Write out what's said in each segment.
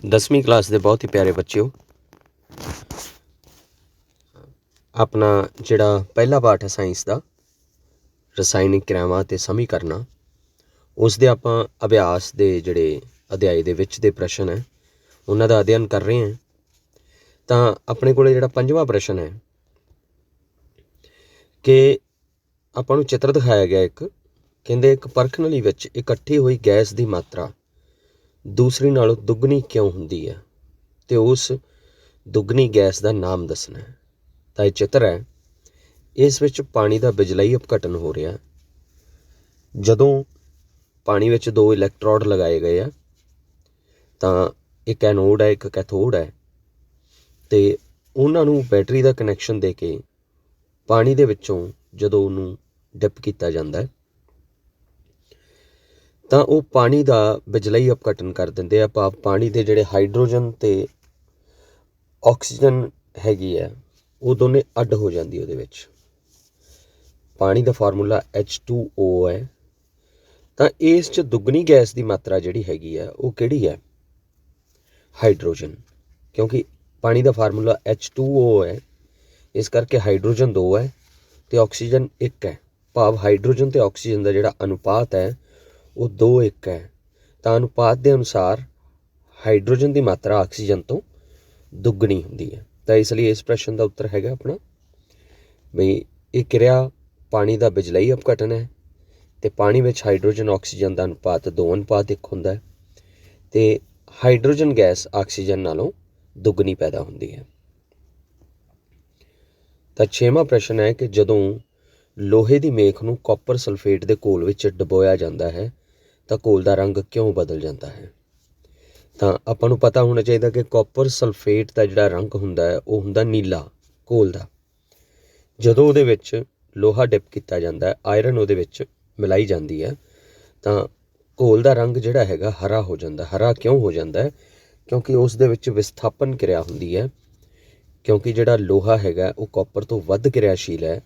10वीं क्लास के बहुत ही प्यारे बच्चों, अपना जिहड़ा पहला पाठ है साइंस का रसायनिक क्रियावां ते समीकरण, उसके आपां अभ्यास के जिहड़े अध्याय दे विच दे प्रश्न है उन्हां दा अध्ययन कर रहे हैं। तो अपने कोले जिहड़ा 5वां प्रश्न है कि आपां नूं चित्र दिखाया गया एक, कहंदे एक परखनली विच इकट्ठी हुई गैस की मात्रा दूसरी नालों दुगनी क्यों हुंदी है ते उस दुगनी गैस का नाम दसना है। तो यह चित्र है, इस विच पानी का बिजलई अपघटन हो रहा। जदों पानी विच 2 इलैक्ट्रोड लगाए गए हैं तो एक एनोड है एक कैथोड है, तो उन्हां नूं बैटरी का कनैक्शन दे के पानी दे विचों जदों उन्हूं डिप किया जाता है तो वह पानी का बिजलई अपघटन कर देंदे आ। भाव पानी के जिहड़े हाइड्रोजन ते ऑक्सीजन हैगी है वो दोने अड हो जाती है। उहदे विच पानी का फार्मूला H2O है। तो इस दुगनी गैस की मात्रा जिहड़ी हैगी है वो किहड़ी है? हाइड्रोजन, क्योंकि पानी का फार्मूला H2O है, इस करके हाइड्रोजन 2 है तो ऑक्सीजन 1 है। भाव हाइड्रोजन तो ऑक्सीजन का जिहड़ा अनुपात है वो 2:1 है। तो अनुपात के अनुसार हाइड्रोजन की मात्रा ऑक्सीजन तो दुगनी होंदी है। तो इसलिए इस प्रश्न का उत्तर हैगा अपना बई ये क्रिया पानी का बिजलई अपघटन है तो पानी में हाइड्रोजन ऑक्सीजन का अनुपात 2:1 होंदा है तो हाइड्रोजन गैस ऑक्सीजन नालों दुगनी पैदा होंदी है। तो 6वां प्रश्न है कि जदों लोहे की मेख नूं कॉपर सल्फेट के घोल विच डबोया जाता है तो घोल का रंग क्यों बदल जाता है? तो आपां नूं पता होना चाहिए कि कॉपर सल्फेट का जिहड़ा रंग हुंदा है वो हुंदा नीला घोल का। जदों उहदे विच लोहा डिप किया जाता है, आयरन उहदे विच मिलाई जाती है तो घोल का रंग जिहड़ा हैगा हरा हो जाता। हरा क्यों हो जाता है? क्योंकि उस दे विच विस्थापन क्रिया हुंदी है, क्योंकि जिहड़ा लोहा हैगा वो कॉपर तो वध क्रियाशील है,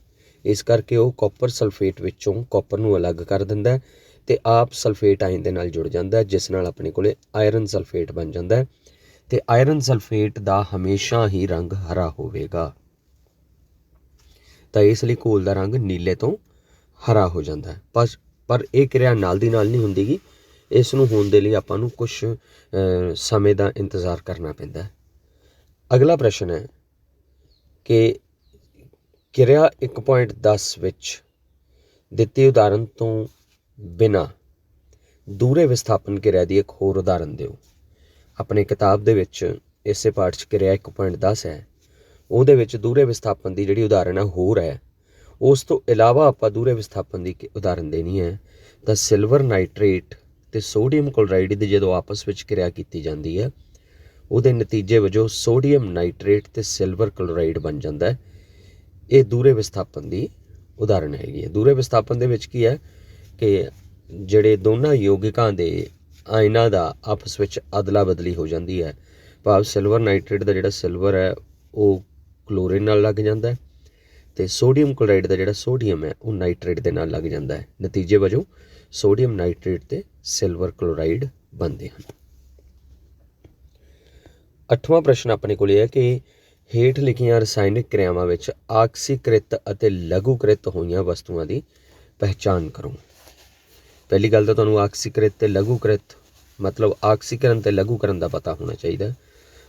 इस करके वो कॉपर सल्फेट विचों कॉपर नूं अलग कर दिंदा है ते आप सल्फेट आयन दे नाल जुड़ जाता है, जिस नाल अपने कोले आयरन सल्फेट बन जाता है ते आयरन सल्फेट का हमेशा ही रंग हरा होवेगा। तो इसलिए घोल का रंग नीले तो हरा हो जाता है। पर यह क्रिया नाल दी नाल नहीं हुंदी गी, इस नूं होण दे लई आपां नूं कुछ समय का इंतज़ार करना पैंदा है। अगला प्रश्न है कि क्रिया 1.10 विच दित्ती उदाहरण तो बिना दूरे विस्थापन क्रिया की एक होर उदाहरण दिओ। अपने किताब दे विच इसे पाठ च क्रिया 1.10 है, ਉਹਦੇ ਵਿੱਚ ਦੂਰੇ ਵਿਸਥਾਪਨ ਦੀ ਜਿਹੜੀ ਉਦਾਹਰਨ ਹੈ ਹੋਰ ਹੈ। ਉਸ ਤੋਂ ਇਲਾਵਾ ਆਪਾਂ ਦੂਰੇ ਵਿਸਥਾਪਨ ਦੀ ਉਦਾਹਰਨ ਦੇਣੀ ਹੈ ਤਾਂ ਸਿਲਵਰ ਨਾਈਟ੍ਰੇਟ ਅਤੇ ਸੋਡੀਅਮ ਕਲੋਰਾਈਡ ਦੀ ਜਦੋਂ ਆਪਸ ਵਿੱਚ ਕਿਰਿਆ ਕੀਤੀ ਜਾਂਦੀ ਹੈ ਉਹਦੇ ਨਤੀਜੇ ਵਜੋਂ ਸੋਡੀਅਮ ਨਾਈਟ੍ਰੇਟ ਅਤੇ ਸਿਲਵਰ ਕਲੋਰਾਈਡ ਬਣ ਜਾਂਦਾ ਹੈ। ਇਹ ਦੂਰੇ ਵਿਸਥਾਪਨ ਦੀ ਉਦਾਹਰਨ ਹੈਗੀ ਹੈ। ਦੂਰੇ ਵਿਸਥਾਪਨ ਦੇ ਵਿੱਚ ਕੀ ਹੈ ਕਿ ਜਿਹੜੇ ਦੋਨਾਂ ਯੋਗਿਕਾਂ ਦੇ ਆਇਨਾਂ ਦਾ ਆਪਸ ਵਿੱਚ ਅਦਲਾ ਬਦਲੀ ਹੋ ਜਾਂਦੀ ਹੈ। ਭਾਵ ਸਿਲਵਰ ਨਾਈਟ੍ਰੇਟ ਦਾ ਜਿਹੜਾ ਸਿਲਵਰ ਹੈ ਉਹ ਕਲੋਰੀਨ ਨਾਲ ਲੱਗ ਜਾਂਦਾ ਹੈ ਤੇ ਸੋਡੀਅਮ ਕਲੋਰਾਈਡ ਦਾ ਜਿਹੜਾ ਸੋਡੀਅਮ ਹੈ ਉਹ ਨਾਈਟ੍ਰੇਟ ਦੇ ਨਾਲ ਲੱਗ ਜਾਂਦਾ ਹੈ। ਨਤੀਜੇ ਵਜੋਂ ਸੋਡੀਅਮ ਨਾਈਟ੍ਰੇਟ ਤੇ ਸਿਲਵਰ ਕਲੋਰਾਈਡ ਬਣਦੇ ਹਨ। 8ਵਾਂ ਪ੍ਰਸ਼ਨ ਆਪਣੇ ਕੋਲ ਇਹ ਹੈ ਕਿ ਹੇਠ ਲਿਖੀਆਂ ਰਸਾਇਣਿਕ ਕਿਰਿਆਵਾਂ ਵਿੱਚ ਆਕਸੀਕ੍ਰਿਤ ਅਤੇ ਲਘੂਕ੍ਰਿਤ ਹੋਈਆਂ ਵਸਤੂਆਂ ਦੀ ਪਹਿਚਾਣ ਕਰੋ। ਪਹਿਲੀ ਗੱਲ ਤਾਂ ਤੁਹਾਨੂੰ ਆਕਸੀਕ੍ਰਿਤ ਤੇ ਲਘੂਕ੍ਰਿਤ ਮਤਲਬ ਆਕਸੀਕਰਨ ਤੇ ਲਘੂਕਰਨ ਦਾ ਪਤਾ ਹੋਣਾ ਚਾਹੀਦਾ।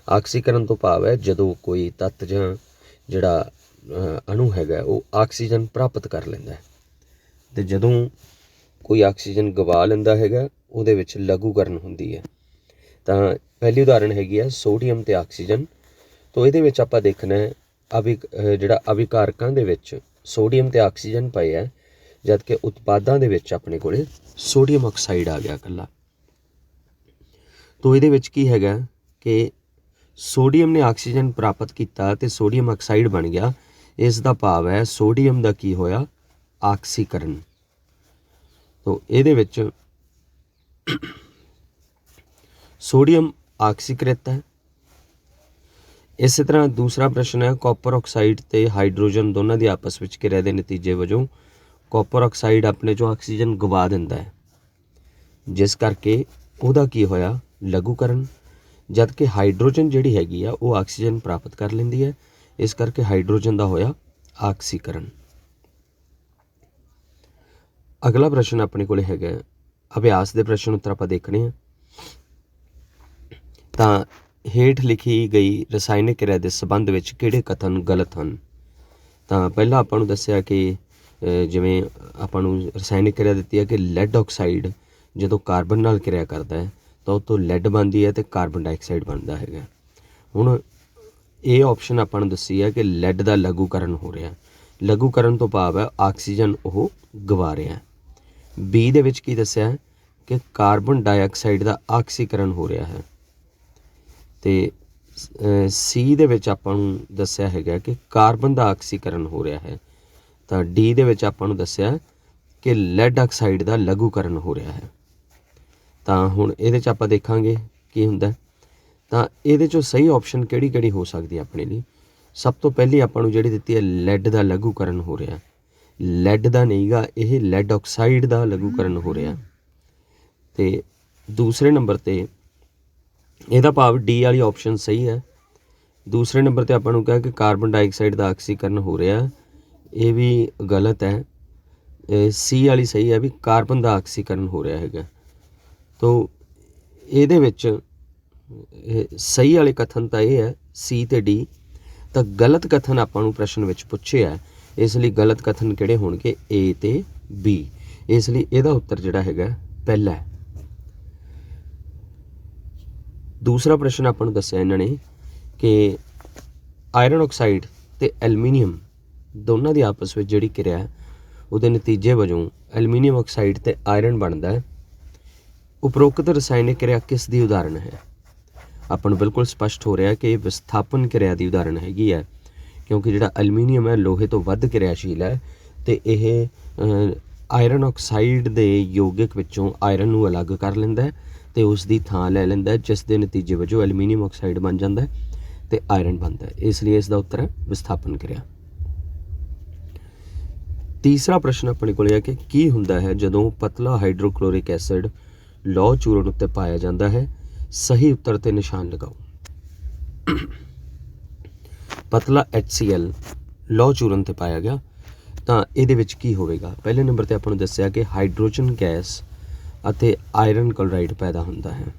ਆਕਸੀਕਰਨ ਤੋਂ ਭਾਵ ਹੈ ਜਦੋਂ ਕੋਈ ਤੱਤ ਜਾਂ ਜਿਹੜਾ ਅਣੂ ਹੈਗਾ ਉਹ ਆਕਸੀਜਨ ਪ੍ਰਾਪਤ ਕਰ ਲੈਂਦਾ ਹੈ ਅਤੇ ਜਦੋਂ ਕੋਈ ਆਕਸੀਜਨ ਗਵਾ ਲੈਂਦਾ ਹੈਗਾ ਉਹਦੇ ਵਿੱਚ ਲਘੂਕਰਨ ਹੁੰਦੀ ਹੈ। ਤਾਂ ਪਹਿਲੀ ਉਦਾਹਰਣ ਹੈਗੀ ਹੈ ਸੋਡੀਅਮ ਅਤੇ ਆਕਸੀਜਨ। ਤਾਂ ਇਹਦੇ ਵਿੱਚ ਆਪਾਂ ਦੇਖਣਾ ਹੈ ਜਿਹੜਾ ਅਭਿਕਾਰਕਾਂ ਦੇ ਵਿੱਚ ਸੋਡੀਅਮ ਅਤੇ ਆਕਸੀਜਨ ਪਏ ਹੈ, ਜਦ ਕਿ ਉਤਪਾਦਾਂ ਦੇ ਵਿੱਚ ਆਪਣੇ ਕੋਲ ਸੋਡੀਅਮ ਆਕਸਾਈਡ ਆ ਗਿਆ ਇਕੱਲਾ। ਤਾਂ ਇਹਦੇ ਵਿੱਚ ਕੀ ਹੈਗਾ ਕਿ ਸੋਡੀਅਮ ਨੇ ਆਕਸੀਜਨ ਪ੍ਰਾਪਤ ਕੀਤਾ ਅਤੇ ਸੋਡੀਅਮ ਆਕਸਾਈਡ ਬਣ ਗਿਆ। ਇਸ ਦਾ ਭਾਵ ਹੈ ਸੋਡੀਅਮ ਦਾ ਕੀ ਹੋਇਆ? ਆਕਸੀਕਰਨ। ਤੋ ਇਹਦੇ ਵਿੱਚ ਸੋਡੀਅਮ ਆਕਸੀਕ੍ਰਿਤ ਹੈ। ਇਸੇ ਤਰ੍ਹਾਂ ਦੂਸਰਾ ਪ੍ਰਸ਼ਨ ਹੈ ਕਾਪਰ ਆਕਸਾਈਡ ਅਤੇ ਹਾਈਡਰੋਜਨ ਦੋਨਾਂ ਦੀ ਆਪਸ ਵਿੱਚ ਕਿਰਿਆ ਦੇ ਨਤੀਜੇ ਵਜੋਂ ਕਾਪਰ ਆਕਸਾਈਡ ਆਪਣੇ 'ਚੋਂ ਆਕਸੀਜਨ ਗਵਾ ਦਿੰਦਾ ਹੈ, ਜਿਸ ਕਰਕੇ ਉਹਦਾ ਕੀ ਹੋਇਆ? ਲਘੂਕਰਨ। जद कि हाइड्रोजन जिहड़ी हैगी आ वो आक्सीजन प्राप्त कर लैंदी है, इस करके हाइड्रोजन दा होया आक्सीकरण। अगला प्रश्न अपने कोल हैगा अभ्यास के प्रश्न उत्तर आप देखने हैं। तो हेठ लिखी गई रसायनिक क्रिया के संबंध में किहड़े कथन गलत हैं। तो पहला आपां नूं दस्सिया कि जिवें आपां नूं रसायनिक क्रिया दित्ती है कि लैड ऑक्साइड जदों कार्बन नाल क्रिया करता है तो उतों लैड बनती है तो कार्बन डाइऑक्साइड बनता है। हुण ये ऑप्शन आपां नूं दस्सी है कि लैड का लघुकरण हो रहा, लघुकरण तो भाव है ऑक्सीजन वो गवा रहा है। बी दे विच की दस्सिया कि कार्बन डाइऑक्साइड का ऑक्सीकरण हो रहा है। तो सी दे विच आपां नूं दस्सिया है कि कार्बन का ऑक्सीकरण हो रहा है। तो डी दे विच आपां नूं दस्सिया कि लैड ऑक्साइड का लघुकरण हो रहा है। तो हुण इहदे च आपां देखांगे की हुंदा। तो इहदे चों सही ऑप्शन किहड़ी किहड़ी हो सकदी है अपने लिए। सब तो पहली आपां नूं जिहड़ी दित्ती है लैड का लघुकरण हो रहा, लैड का नहीं गा, यह लैड ऑक्साइड का लघुकरण हो रहा। तो दूसरे नंबर पर यदा भाव डी वाली ऑप्शन सही है। दूसरे नंबर पर आपां नूं कहा कि कार्बन डाइऑक्साइड का ऑक्सीकरण हो रहा, ये भी गलत है। सी वाली सही है भी कार्बन का ऑक्सीकरण हो रहा है। तो ये विच सही वाले कथन तो यह है सी ते डी। तो गलत कथन आपां नूं प्रश्न विच पुछे है, इसलिए गलत कथन किहड़े होणगे ए ते बी। इसलिए इहदा उत्तर जिहड़ा हैगा पहला है। दूसरा प्रश्न आपां नूं दस्सिया इन्हां ने कि आयरन ऑक्साइड ते एलूमीनीयम दोनों की आपस में जिहड़ी क्रिया है उहदे नतीजे वजों एलूमीनीयम ऑक्साइड ते आयरन बनता है। उपरोक्त रसायनिक क्रिया किस दी उदाहरण है। आपां नूं बिल्कुल स्पष्ट हो रहा है कि विस्थापन क्रिया की उदाहरण हैगी है, क्योंकि जिहड़ा एलूमीनीयम है लोहे तो वध क्रियाशील है तो यह आयरन ऑक्साइड के यौगिक विचों आयरन नूं अलग कर लैंदा है तो उसकी थां लै लैंदा है, जिस दे नतीजे वजों एलूमीनीयम ऑक्साइड बन जाता है तो आयरन बनता है। इसलिए इसका उत्तर है विस्थापन क्रिया। तीसरा प्रश्न अपने को है कि की हुंदा है जदों पतला हाइड्रोक्लोरिक एसिड लौह चूरण उत्ते पाया जाता है। सही उत्तर ते निशान लगाओ। पतला HCl लौह चूरण ते पाया गया तो ये की होगा। पहले नंबर पर आपको दस्सिया कि हाइड्रोजन गैस अते आयरन क्लोराइड पैदा होता है।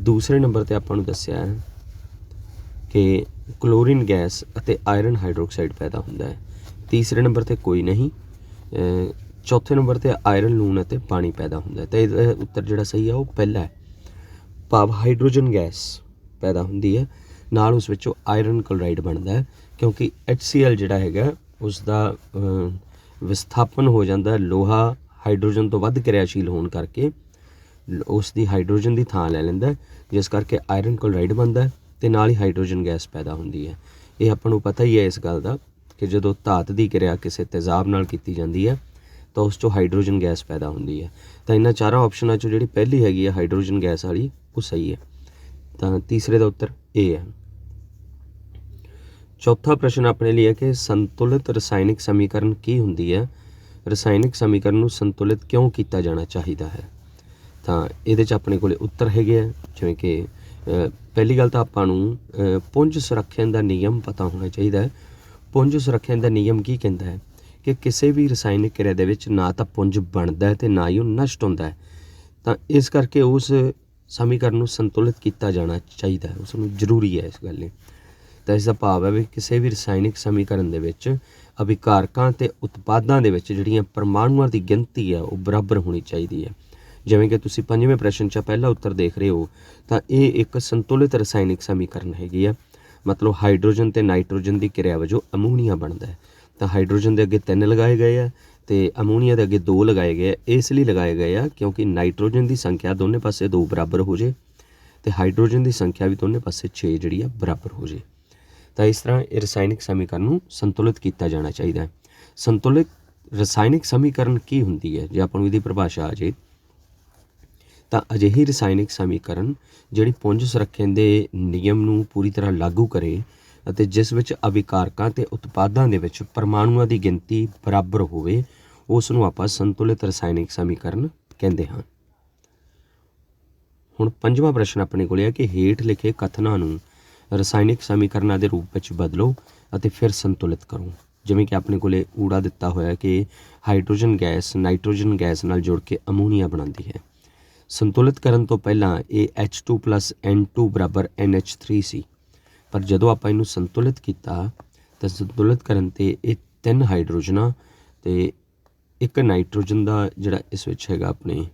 दूसरे नंबर पर आपको दस्सिया है कि क्लोरीन गैस अते आयरन हाइड्रोक्साइड पैदा होता है। तीसरे नंबर पर कोई नहीं। चौथे नंबर पर आयरन लून अते पानी पैदा होता है। तो इसका उत्तर जिहड़ा सही है वो पहला है, भाव हाइड्रोजन गैस पैदा होती है नाल उस विचों आयरन क्लोराइड बनता है, क्योंकि HCl जिहड़ा हैगा उसका विस्थापन हो जाता है लोहा हाइड्रोजन तो वध क्रियाशील होने करके उसकी हाइड्रोजन की थां लै लैंदा है, जिस करके आयरन क्लोराइड बनता है तो नाल ही हाइड्रोजन गैस पैदा होती है। ये आपां नूं पता ही है इस गल का कि जदों धात की क्रिया किसी तेजाब नाल कीती जाती है तो उस चों हाइड्रोजन गैस पैदा होती है। तो इन्हां चारों ऑप्शनों चों जिहड़ी पहली हैगी है हाइड्रोजन गैस वाली वो सही है। तो तीसरे का उत्तर ए है। चौथा प्रश्न अपने लिए है कि संतुलित रसायनिक समीकरण की हुंदी है। रसायनिक समीकरण नूं संतुलित क्यों किया जाना चाहिए है। तो ये अपने को उत्तर है जिवें कि पहली गल तो आपां नूं पुंज सुरੱਖਿਆ का नियम पता होना चाहिए। पुंज सुरੱਖਿਆ का नियम की कहता है कि किसी भी रसायनिक क्रिया दे विच ना तो पुंज बनता है तो ना ही वो नष्ट होता है। तो इस करके उस समीकरण नूं संतुलित किया जाना चाहिए, उसनूं जरूरी है इस गल। तो इसका भाव है भी किसी भी रसायनिक समीकरण दे विच अभिकारकां ते उत्पादां दे विच जिहड़ियां परमाणुआं की गिनती है वो बराबर होनी चाहिए है। जिवें कि तुसीं पंजवें प्रश्न च पहला उत्तर देख रहे हो तो ये एक संतुलित रसायनिक समीकरण हैगी है। मतलब हाइड्रोजन ते नाइट्रोजन की क्रिया वजों अमोनीआ बनता है। तो हाइड्रोजन के अगे 3 लगाए गए हैं तो अमोनीआ के अगे 2 लगाए गए हैं। इसलिए लगाए गए हैं क्योंकि नाइट्रोजन की संख्या दोनों पासे 2 बराबर हो जाए तो हाइड्रोजन की संख्या भी दोनों पासे 6 जी बराबर हो जाए। तो इस तरह ये रसायनिक समीकरण संतुलित किया जाना चाहिए। संतुलित रसायनिक समीकरण की हुंदी है, जे आपां नूं इहदी परिभाषा आ जाए तो अजिही रसायनिक समीकरण जिहड़ी पुंज सुरੱਖਿਆ के नियम नूं पूरी तरह लागू करे ਅਤੇ जिस विच अभिकारकां ते उत्पादां दे विच परमाणुआं की गिनती बराबर होवे उस नूं आपां संतुलित रसायनिक समीकरण कहंदे हां। ਹੁਣ ਪੰਜਵਾਂ ਪ੍ਰਸ਼ਨ ਆਪਣੇ ਕੋਲ ਹੈ ਕਿ ਹੇਠ ਲਿਖੇ ਕਥਨਾਂ ਨੂੰ ਰਸਾਇਣਿਕ ਸਮੀਕਰਨਾਂ ਦੇ ਰੂਪ ਵਿੱਚ ਬਦਲੋ ਅਤੇ ਫਿਰ ਸੰਤੁਲਿਤ ਕਰੋ। ਜਿਵੇਂ ਕਿ ਆਪਣੇ ਕੋਲੇ ਊੜਾ ਦਿੱਤਾ ਹੋਇਆ ਕਿ ਹਾਈਡਰੋਜਨ ਗੈਸ ਨਾਈਟ੍ਰੋਜਨ ਗੈਸ ਨਾਲ ਜੁੜ ਕੇ ਅਮੋਨੀਆ ਬਣਾਉਂਦੀ ਹੈ। ਸੰਤੁਲਿਤ ਕਰਨ ਤੋਂ ਪਹਿਲਾਂ ਇਹ H2 + N2 = NH3 ਸੀ, ਪਰ ਜਦੋਂ ਆਪਾਂ ਇਹਨੂੰ ਸੰਤੁਲਿਤ ਕੀਤਾ ਤਾਂ ਸੰਤੁਲਿਤ ਕਰਨ 'ਤੇ ਇਹ 3 ਹਾਈਡਰੋਜਨਾਂ ਅਤੇ 1 ਨਾਈਟ੍ਰੋਜਨ ਦਾ ਜਿਹੜਾ ਇਸ ਵਿੱਚ ਹੈਗਾ ਆਪਣੇ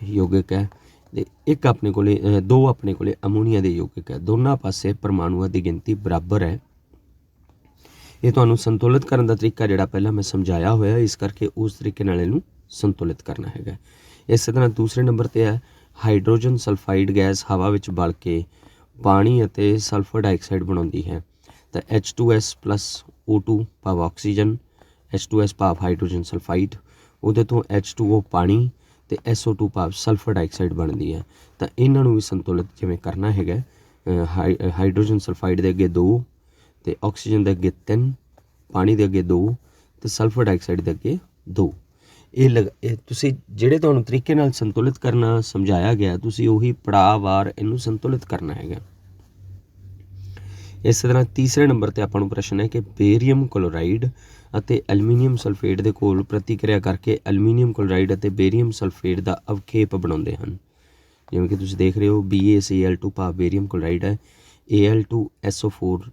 ਯੋਗਿਕ ਹੈ, ਅਤੇ ਇੱਕ ਆਪਣੇ ਕੋਲੇ 2 ਆਪਣੇ ਕੋਲੇ ਅਮੋਨੀਆ ਦੇ ਯੋਗਿਕ ਹੈ। ਦੋਨਾਂ ਪਾਸੇ ਪਰਮਾਣੂਆਂ ਦੀ ਗਿਣਤੀ ਬਰਾਬਰ ਹੈ। ਇਹ ਤੁਹਾਨੂੰ ਸੰਤੁਲਿਤ ਕਰਨ ਦਾ ਤਰੀਕਾ ਜਿਹੜਾ ਪਹਿਲਾਂ ਮੈਂ ਸਮਝਾਇਆ ਹੋਇਆ, ਇਸ ਕਰਕੇ ਉਸ ਤਰੀਕੇ ਨਾਲ ਇਹਨੂੰ ਸੰਤੁਲਿਤ ਕਰਨਾ ਹੈਗਾ। ਇਸੇ ਤਰ੍ਹਾਂ ਦੂਸਰੇ ਨੰਬਰ 'ਤੇ ਹੈ ਹਾਈਡਰੋਜਨ ਸਲਫਾਈਡ ਗੈਸ ਹਵਾ ਵਿੱਚ ਬਲ ਕੇ ਪਾਣੀ ਅਤੇ ਸਲਫਰ ਡਾਈਆਕਸਾਈਡ ਬਣਾਉਂਦੀ ਹੈ। ਤਾਂ H2S + O2 ਭਾਵ ਆਕਸੀਜਨ, H2S ਭਾਵ ਹਾਈਡਰੋਜਨ ਸਲਫਾਈਡ, ਉਹਦੇ ਤੋਂ H2O ਪਾਣੀ ਅਤੇ SO2 ਭਾਵ ਸਲਫਰ ਡਾਈਆਕਸਾਈਡ ਬਣਦੀ ਹੈ। ਤਾਂ ਇਹਨਾਂ ਨੂੰ ਵੀ ਸੰਤੁਲਿਤ ਜਿਵੇਂ ਕਰਨਾ ਹੈਗਾ, ਹਾਈਡਰੋਜਨ ਸਲਫਾਈਡ ਦੇ ਅੱਗੇ 2 ਅਤੇ ਆਕਸੀਜਨ ਦੇ ਅੱਗੇ 3, ਪਾਣੀ ਦੇ ਅੱਗੇ 2 ਅਤੇ ਸਲਫਰ ਡਾਈਆਕਸਾਈਡ ਦੇ ਅੱਗੇ 2। ਇਹ ਤੁਸੀਂ ਜਿਹੜੇ ਤੁਹਾਨੂੰ ਤਰੀਕੇ ਨਾਲ ਸੰਤੁਲਿਤ ਕਰਨਾ ਸਮਝਾਇਆ ਗਿਆ, ਤੁਸੀਂ ਉਹੀ ਪੜਾਅਵਾਰ ਇਹਨੂੰ ਸੰਤੁਲਿਤ ਕਰਨਾ ਹੈਗਾ। ਇਸੇ ਤਰ੍ਹਾਂ ਤੀਸਰੇ ਨੰਬਰ 'ਤੇ ਆਪਾਂ ਨੂੰ ਪ੍ਰਸ਼ਨ ਹੈ ਕਿ ਬੇਰੀਅਮ ਕਲੋਰਾਈਡ ਅਤੇ ਐਲੂਮੀਨੀਅਮ ਸਲਫੇਟ ਦੇ ਕੋਲ ਪ੍ਰਤੀਕਿਰਿਆ ਕਰਕੇ ਐਲੂਮੀਨੀਅਮ ਕਲੋਰਾਈਡ ਅਤੇ ਬੇਰੀਅਮ ਸਲਫੇਟ ਦਾ ਅਵਖੇਪ ਬਣਾਉਂਦੇ ਹਨ। ਜਿਵੇਂ ਕਿ ਤੁਸੀਂ ਦੇਖ ਰਹੇ ਹੋ BaCl2 ਭਾਵ ਬੇਰੀਅਮ ਕਲੋਰਾਈਡ ਹੈ, Al2SO4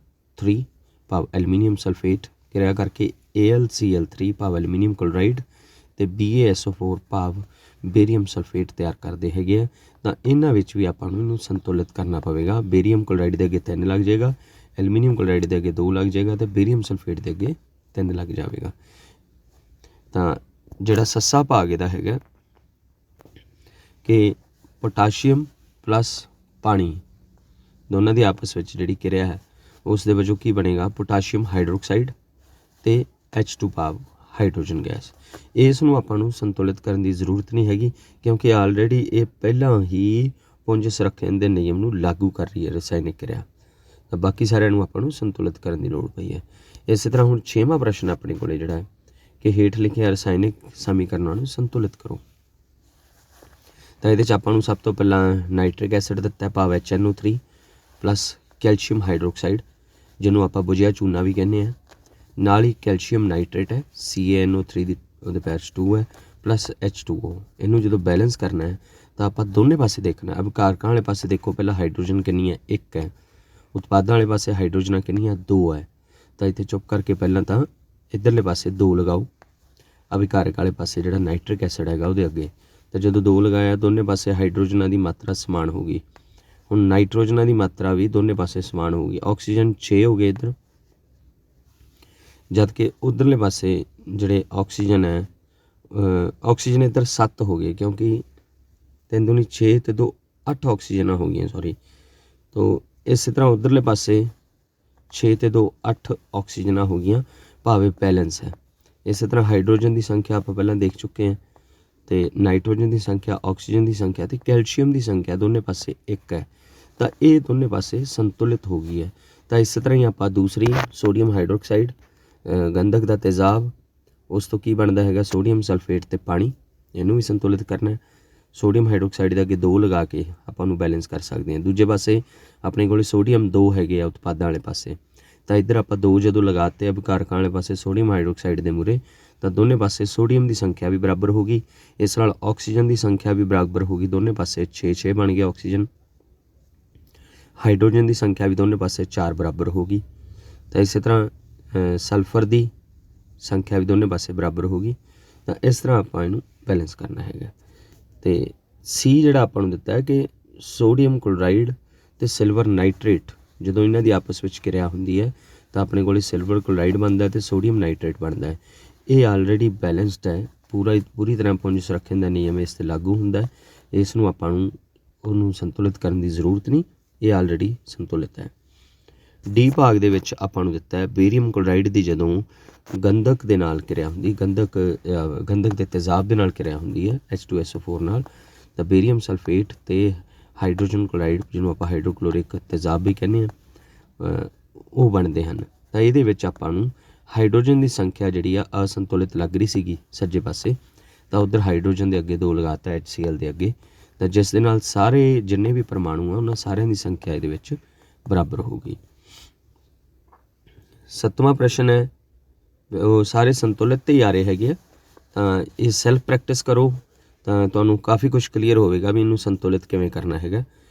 ਭਾਵ ਐਲੂਮੀਨੀਅਮ ਸਲਫੇਟ ਕਿਰਿਆ ਕਰਕੇ AlCl3 ਭਾਵ ਐਲੂਮੀਨੀਅਮ ਕਲੋਰਾਈਡ ਅਤੇ BaSO4 ਭਾਵ ਬੇਰੀਅਮ ਸਲਫੇਟ ਤਿਆਰ ਕਰਦੇ ਹੈਗੇ ਆ। ਤਾਂ ਇਹਨਾਂ ਵਿੱਚ ਵੀ ਆਪਾਂ ਨੂੰ ਇਹਨੂੰ ਸੰਤੁਲਿਤ ਕਰਨਾ ਪਵੇਗਾ। ਬੇਰੀਅਮ ਕਲੋਰਾਈਡ ਦੇ ਅੱਗੇ 3 ਲੱਗ ਜਾਏਗਾ, ਐਲੂਮੀਨੀਅਮ ਕਲੋਰਾਈਡ ਦੇ ਅੱਗੇ 2 ਲੱਗ ਜਾਏਗਾ ਅਤੇ ਬੇਰੀਅਮ ਸਲਫੇਟ ਦੇ ਅੱਗੇ 3 ਲੱਗ ਜਾਵੇਗਾ। ਤਾਂ ਜਿਹੜਾ ਸੱਸਾ ਭਾਗ ਇਹਦਾ ਹੈਗਾ ਕਿ ਪੋਟਾਸ਼ੀਅਮ + ਪਾਣੀ ਦੋਨਾਂ ਦੀ ਆਪਸ ਵਿੱਚ ਜਿਹੜੀ ਕਿਰਿਆ ਹੈ ਉਸ ਦੇ ਵਜੋਂ ਕੀ ਬਣੇਗਾ, ਪੋਟਾਸ਼ੀਅਮ ਹਾਈਡਰੋਕਸਾਈਡ ਅਤੇ H2 ਭਾਵ ਹਾਈਡਰੋਜਨ ਗੈਸ। ਇਸ ਨੂੰ ਆਪਾਂ ਨੂੰ ਸੰਤੁਲਿਤ ਕਰਨ ਦੀ ਜ਼ਰੂਰਤ ਨਹੀਂ ਹੈਗੀ, ਕਿਉਂਕਿ ਆਲਰੇਡੀ ਇਹ ਪਹਿਲਾਂ ਹੀ ਪੁੰਜ ਸੰਰਖਣ ਦੇ ਨਿਯਮ ਨੂੰ ਲਾਗੂ ਕਰ ਰਹੀ ਹੈ ਰਸਾਇਣਿਕ ਕਿਰਿਆ। ਤਾਂ ਬਾਕੀ ਸਾਰਿਆਂ ਨੂੰ ਆਪਾਂ ਨੂੰ ਸੰਤੁਲਿਤ ਕਰਨ ਦੀ ਲੋੜ ਪਈ ਹੈ। ਇਸੇ ਤਰ੍ਹਾਂ ਹੁਣ 6ਵਾਂ ਪ੍ਰਸ਼ਨ ਆਪਣੇ ਕੋਲ ਜਿਹੜਾ ਹੈ ਕਿ ਹੇਠ ਲਿਖੇ ਰਸਾਇਣਿਕ ਸਮੀਕਰਨਾਂ ਨੂੰ ਸੰਤੁਲਿਤ ਕਰੋ। ਤਾਂ ਇਹਦੇ 'ਚ ਆਪਾਂ ਨੂੰ ਸਭ ਤੋਂ ਪਹਿਲਾਂ ਨਾਈਟ੍ਰਿਕ ਐਸਿਡ ਦਿੱਤਾ ਭਾਵ HNO3 + ਕੈਲਸ਼ੀਅਮ ਹਾਈਡਰੋਕਸਾਈਡ, ਜਿਹਨੂੰ ਆਪਾਂ ਬੁਝਿਆ ਚੂਨਾ ਵੀ ਕਹਿੰਦੇ ਹਾਂ। ਨਾਲ ਹੀ ਕੈਲਸ਼ੀਅਮ ਨਾਈਟ੍ਰੇਟ ਹੈ CaNO3 ਦੀ ਉਹਦੇ ਪੈਰਸ 2 ਹੈ + H2O। ਇਹਨੂੰ ਜਦੋਂ ਬੈਲੈਂਸ ਕਰਨਾ ਹੈ ਤਾਂ ਆਪਾਂ ਦੋਨੇ ਪਾਸੇ ਦੇਖਣਾ। ਅਭਿਕਾਰਕਾਂ ਵਾਲੇ ਪਾਸੇ ਦੇਖੋ ਪਹਿਲਾਂ ਹਾਈਡਰੋਜਨ ਕਿੰਨੀ ਹੈ, 1 ਹੈ। ਉਤਪਾਦਾਂ ਵਾਲੇ ਪਾਸੇ ਹਾਈਡਰੋਜਨਾਂ ਕਿੰਨੀਆਂ, 2 ਹੈ। ਤਾਂ ਇੱਥੇ ਚੁੱਪ ਕਰਕੇ ਪਹਿਲਾਂ ਤਾਂ ਇੱਧਰਲੇ ਪਾਸੇ 2 ਲਗਾਓ, ਅਭਿਕਾਰਕ ਵਾਲੇ ਪਾਸੇ ਜਿਹੜਾ ਨਾਈਟ੍ਰਿਕ ਐਸਿਡ ਹੈਗਾ ਉਹਦੇ ਅੱਗੇ। ਤਾਂ ਜਦੋਂ 2 ਲਗਾਇਆ ਦੋਨੇ ਪਾਸੇ ਹਾਈਡਰੋਜਨਾਂ ਦੀ ਮਾਤਰਾ ਸਮਾਨ ਹੋ ਗਈ। ਹੁਣ ਨਾਈਟ੍ਰੋਜਨਾਂ ਦੀ ਮਾਤਰਾ ਵੀ ਦੋਨੇ ਪਾਸੇ ਸਮਾਨ ਹੋ ਗਈ। ਆਕਸੀਜਨ 6 ਹੋ ਗਏ ਇੱਧਰ, ਜਦ ਕਿ ਉੱਧਰਲੇ ਪਾਸੇ ਜਿਹੜੇ ਆਕਸੀਜਨ ਹੈ, ਆਕਸੀਜਨ ਇੱਧਰ 7 ਹੋ ਗਏ, ਕਿਉਂਕਿ 3 ਦੂਣੀ 6 ਅਤੇ 2 8 ਆਕਸੀਜਨਾਂ ਹੋ ਗਈਆਂ ਸੌਰੀ। ਤੋ ਇਸੇ ਤਰ੍ਹਾਂ ਉੱਧਰਲੇ ਪਾਸੇ 6 ਅਤੇ 2 8 ਆਕਸੀਜਨਾਂ ਹੋ ਗਈਆਂ, ਭਾਵੇਂ ਬੈਲੈਂਸ ਹੈ। ਇਸੇ ਤਰ੍ਹਾਂ ਹਾਈਡਰੋਜਨ ਦੀ ਸੰਖਿਆ ਆਪਾਂ ਪਹਿਲਾਂ ਦੇਖ ਚੁੱਕੇ ਹਾਂ, ਅਤੇ ਨਾਈਟ੍ਰੋਜਨ ਦੀ ਸੰਖਿਆ, ਆਕਸੀਜਨ ਦੀ ਸੰਖਿਆ ਅਤੇ ਕੈਲਸ਼ੀਅਮ ਦੀ ਸੰਖਿਆ ਦੋਨੇ ਪਾਸੇ 1 ਹੈ। ਤਾਂ ਇਹ ਦੋਨੇ ਪਾਸੇ ਸੰਤੁਲਿਤ ਹੋ ਗਈ ਹੈ। ਤਾਂ ਇਸੇ ਤਰ੍ਹਾਂ ਹੀ ਆਪਾਂ ਦੂਸਰੀ ਸੋਡੀਅਮ ਹਾਈਡਰੋਕਸਾਈਡ ਗੰਧਕ ਦਾ ਤੇਜ਼ਾਬ, ਉਸ ਤੋਂ ਕੀ ਬਣਦਾ ਹੈਗਾ ਸੋਡੀਅਮ ਸਲਫੇਟ ਅਤੇ ਪਾਣੀ, ਇਹਨੂੰ ਵੀ ਸੰਤੁਲਿਤ ਕਰਨਾ। ਸੋਡੀਅਮ ਹਾਈਡਰੋਕਸਾਈਡ ਦੇ ਅੱਗੇ 2 ਲਗਾ ਕੇ ਆਪਾਂ ਉਹਨੂੰ ਬੈਲੈਂਸ ਕਰ ਸਕਦੇ ਹਾਂ। ਦੂਜੇ ਪਾਸੇ ਆਪਣੇ ਕੋਲ ਸੋਡੀਅਮ 2 ਹੈਗੇ ਆ ਉਤਪਾਦਾਂ ਵਾਲੇ ਪਾਸੇ, ਤਾਂ ਇੱਧਰ ਆਪਾਂ 2 ਜਦੋਂ ਲਗਾਤੇ ਅਭਿਕਾਰਕਾਂ ਵਾਲੇ ਪਾਸੇ ਸੋਡੀਅਮ ਹਾਈਡਰੋਕਸਾਈਡ ਦੇ ਮੂਹਰੇ, ਤਾਂ ਦੋਨੇ ਪਾਸੇ ਸੋਡੀਅਮ ਦੀ ਸੰਖਿਆ ਵੀ ਬਰਾਬਰ ਹੋ ਗਈ। ਇਸ ਨਾਲ ਆਕਸੀਜਨ ਦੀ ਸੰਖਿਆ ਵੀ ਬਰਾਬਰ ਹੋ ਗਈ, ਦੋਨੇ ਪਾਸੇ 6 ਬਣ ਗਿਆ ਆਕਸੀਜਨ। ਹਾਈਡਰੋਜਨ ਦੀ ਸੰਖਿਆ ਵੀ ਦੋਨੇ ਪਾਸੇ 4 ਬਰਾਬਰ ਹੋ ਗਈ। ਤਾਂ ਇਸੇ ਤਰ੍ਹਾਂ ਸਲਫਰ ਦੀ ਸੰਖਿਆ ਵੀ ਦੋਨੇ ਪਾਸੇ ਬਰਾਬਰ ਹੋ ਗਈ। ਤਾਂ ਇਸ ਤਰ੍ਹਾਂ ਆਪਾਂ ਇਹਨੂੰ ਬੈਲੈਂਸ ਕਰਨਾ ਹੈਗਾ। ਅਤੇ C ਜਿਹੜਾ ਆਪਾਂ ਨੂੰ ਦਿੱਤਾ ਹੈ ਕਿ ਸੋਡੀਅਮ ਕਲੋਰਾਈਡ ਅਤੇ ਸਿਲਵਰ ਨਾਈਟ੍ਰੇਟ ਜਦੋਂ ਇਹਨਾਂ ਦੀ ਆਪਸ ਵਿੱਚ ਕਿਰਿਆ ਹੁੰਦੀ ਹੈ ਤਾਂ ਆਪਣੇ ਕੋਲ ਸਿਲਵਰ ਕਲੋਰਾਈਡ ਬਣਦਾ ਅਤੇ ਸੋਡੀਅਮ ਨਾਈਟ੍ਰੇਟ ਬਣਦਾ ਹੈ। ਇਹ ਆਲਰੇਡੀ ਬੈਲੈਂਸਡ ਹੈ, ਪੂਰੀ ਤਰ੍ਹਾਂ ਪੁੰਜ ਸੰਰਖਣ ਦਾ ਨਿਯਮ ਇਸ 'ਤੇ ਲਾਗੂ ਹੁੰਦਾ ਹੈ। ਇਸ ਨੂੰ ਆਪਾਂ ਨੂੰ ਉਹਨੂੰ ਸੰਤੁਲਿਤ ਕਰਨ ਦੀ ਜ਼ਰੂਰਤ ਨਹੀਂ, ਇਹ ਆਲਰੇਡੀ ਸੰਤੁਲਿਤ ਹੈ। D ਭਾਗ ਦੇ ਵਿੱਚ ਆਪਾਂ ਨੂੰ ਦਿੱਤਾ ਹੈ ਬੇਰੀਅਮ ਕਲੋਰਾਈਡ ਦੀ ਜਦੋਂ ਗੰਧਕ ਦੇ ਨਾਲ ਕਿਰਿਆ ਹੁੰਦੀ, ਗੰਧਕ ਦੇ ਤੇਜ਼ਾਬ ਦੇ ਨਾਲ ਕਿਰਿਆ ਹੁੰਦੀ ਹੈ H2SO4 ਨਾਲ, ਤਾਂ ਬੇਰੀਅਮ ਸਲਫੇਟ ਅਤੇ ਹਾਈਡਰੋਜਨ ਕਲੋਰਾਈਡ, ਜਿਹਨੂੰ ਆਪਾਂ ਹਾਈਡਰੋਕਲੋਰਿਕ ਤੇਜ਼ਾਬ ਵੀ ਕਹਿੰਦੇ ਹਾਂ, ਉਹ ਬਣਦੇ ਹਨ। ਤਾਂ ਇਹਦੇ ਵਿੱਚ ਆਪਾਂ ਨੂੰ ਹਾਈਡਰੋਜਨ ਦੀ ਸੰਖਿਆ ਜਿਹੜੀ ਆ ਅਸੰਤੁਲਿਤ ਲੱਗ ਰਹੀ ਸੀਗੀ ਸੱਜੇ ਪਾਸੇ, ਤਾਂ ਉੱਧਰ ਹਾਈਡਰੋਜਨ ਦੇ ਅੱਗੇ 2 ਲਗਾਤਾ HCl ਦੇ ਅੱਗੇ, ਤਾਂ ਜਿਸ ਦੇ ਨਾਲ ਸਾਰੇ ਜਿੰਨੇ ਵੀ ਪਰਮਾਣੂ ਆ ਉਹਨਾਂ ਸਾਰਿਆਂ ਦੀ ਸੰਖਿਆ ਇਹਦੇ ਵਿੱਚ ਬਰਾਬਰ ਹੋਊਗੀ। 7ਵਾਂ ਪ੍ਰਸ਼ਨ ਹੈ, ਉਹ ਸਾਰੇ ਸੰਤੁਲਿਤ ਤੇ ਹੀ ਆ ਰਹੇ ਹੈਗੇ ਆ, ਤਾਂ ਇਹ ਸੈਲਫ ਪ੍ਰੈਕਟਿਸ ਕਰੋ ਤਾਂ ਤੁਹਾਨੂੰ ਕਾਫੀ ਕੁਝ ਕਲੀਅਰ ਹੋਵੇਗਾ ਵੀ ਇਹਨੂੰ ਸੰਤੁਲਿਤ ਕਿਵੇਂ ਕਰਨਾ ਹੈਗਾ।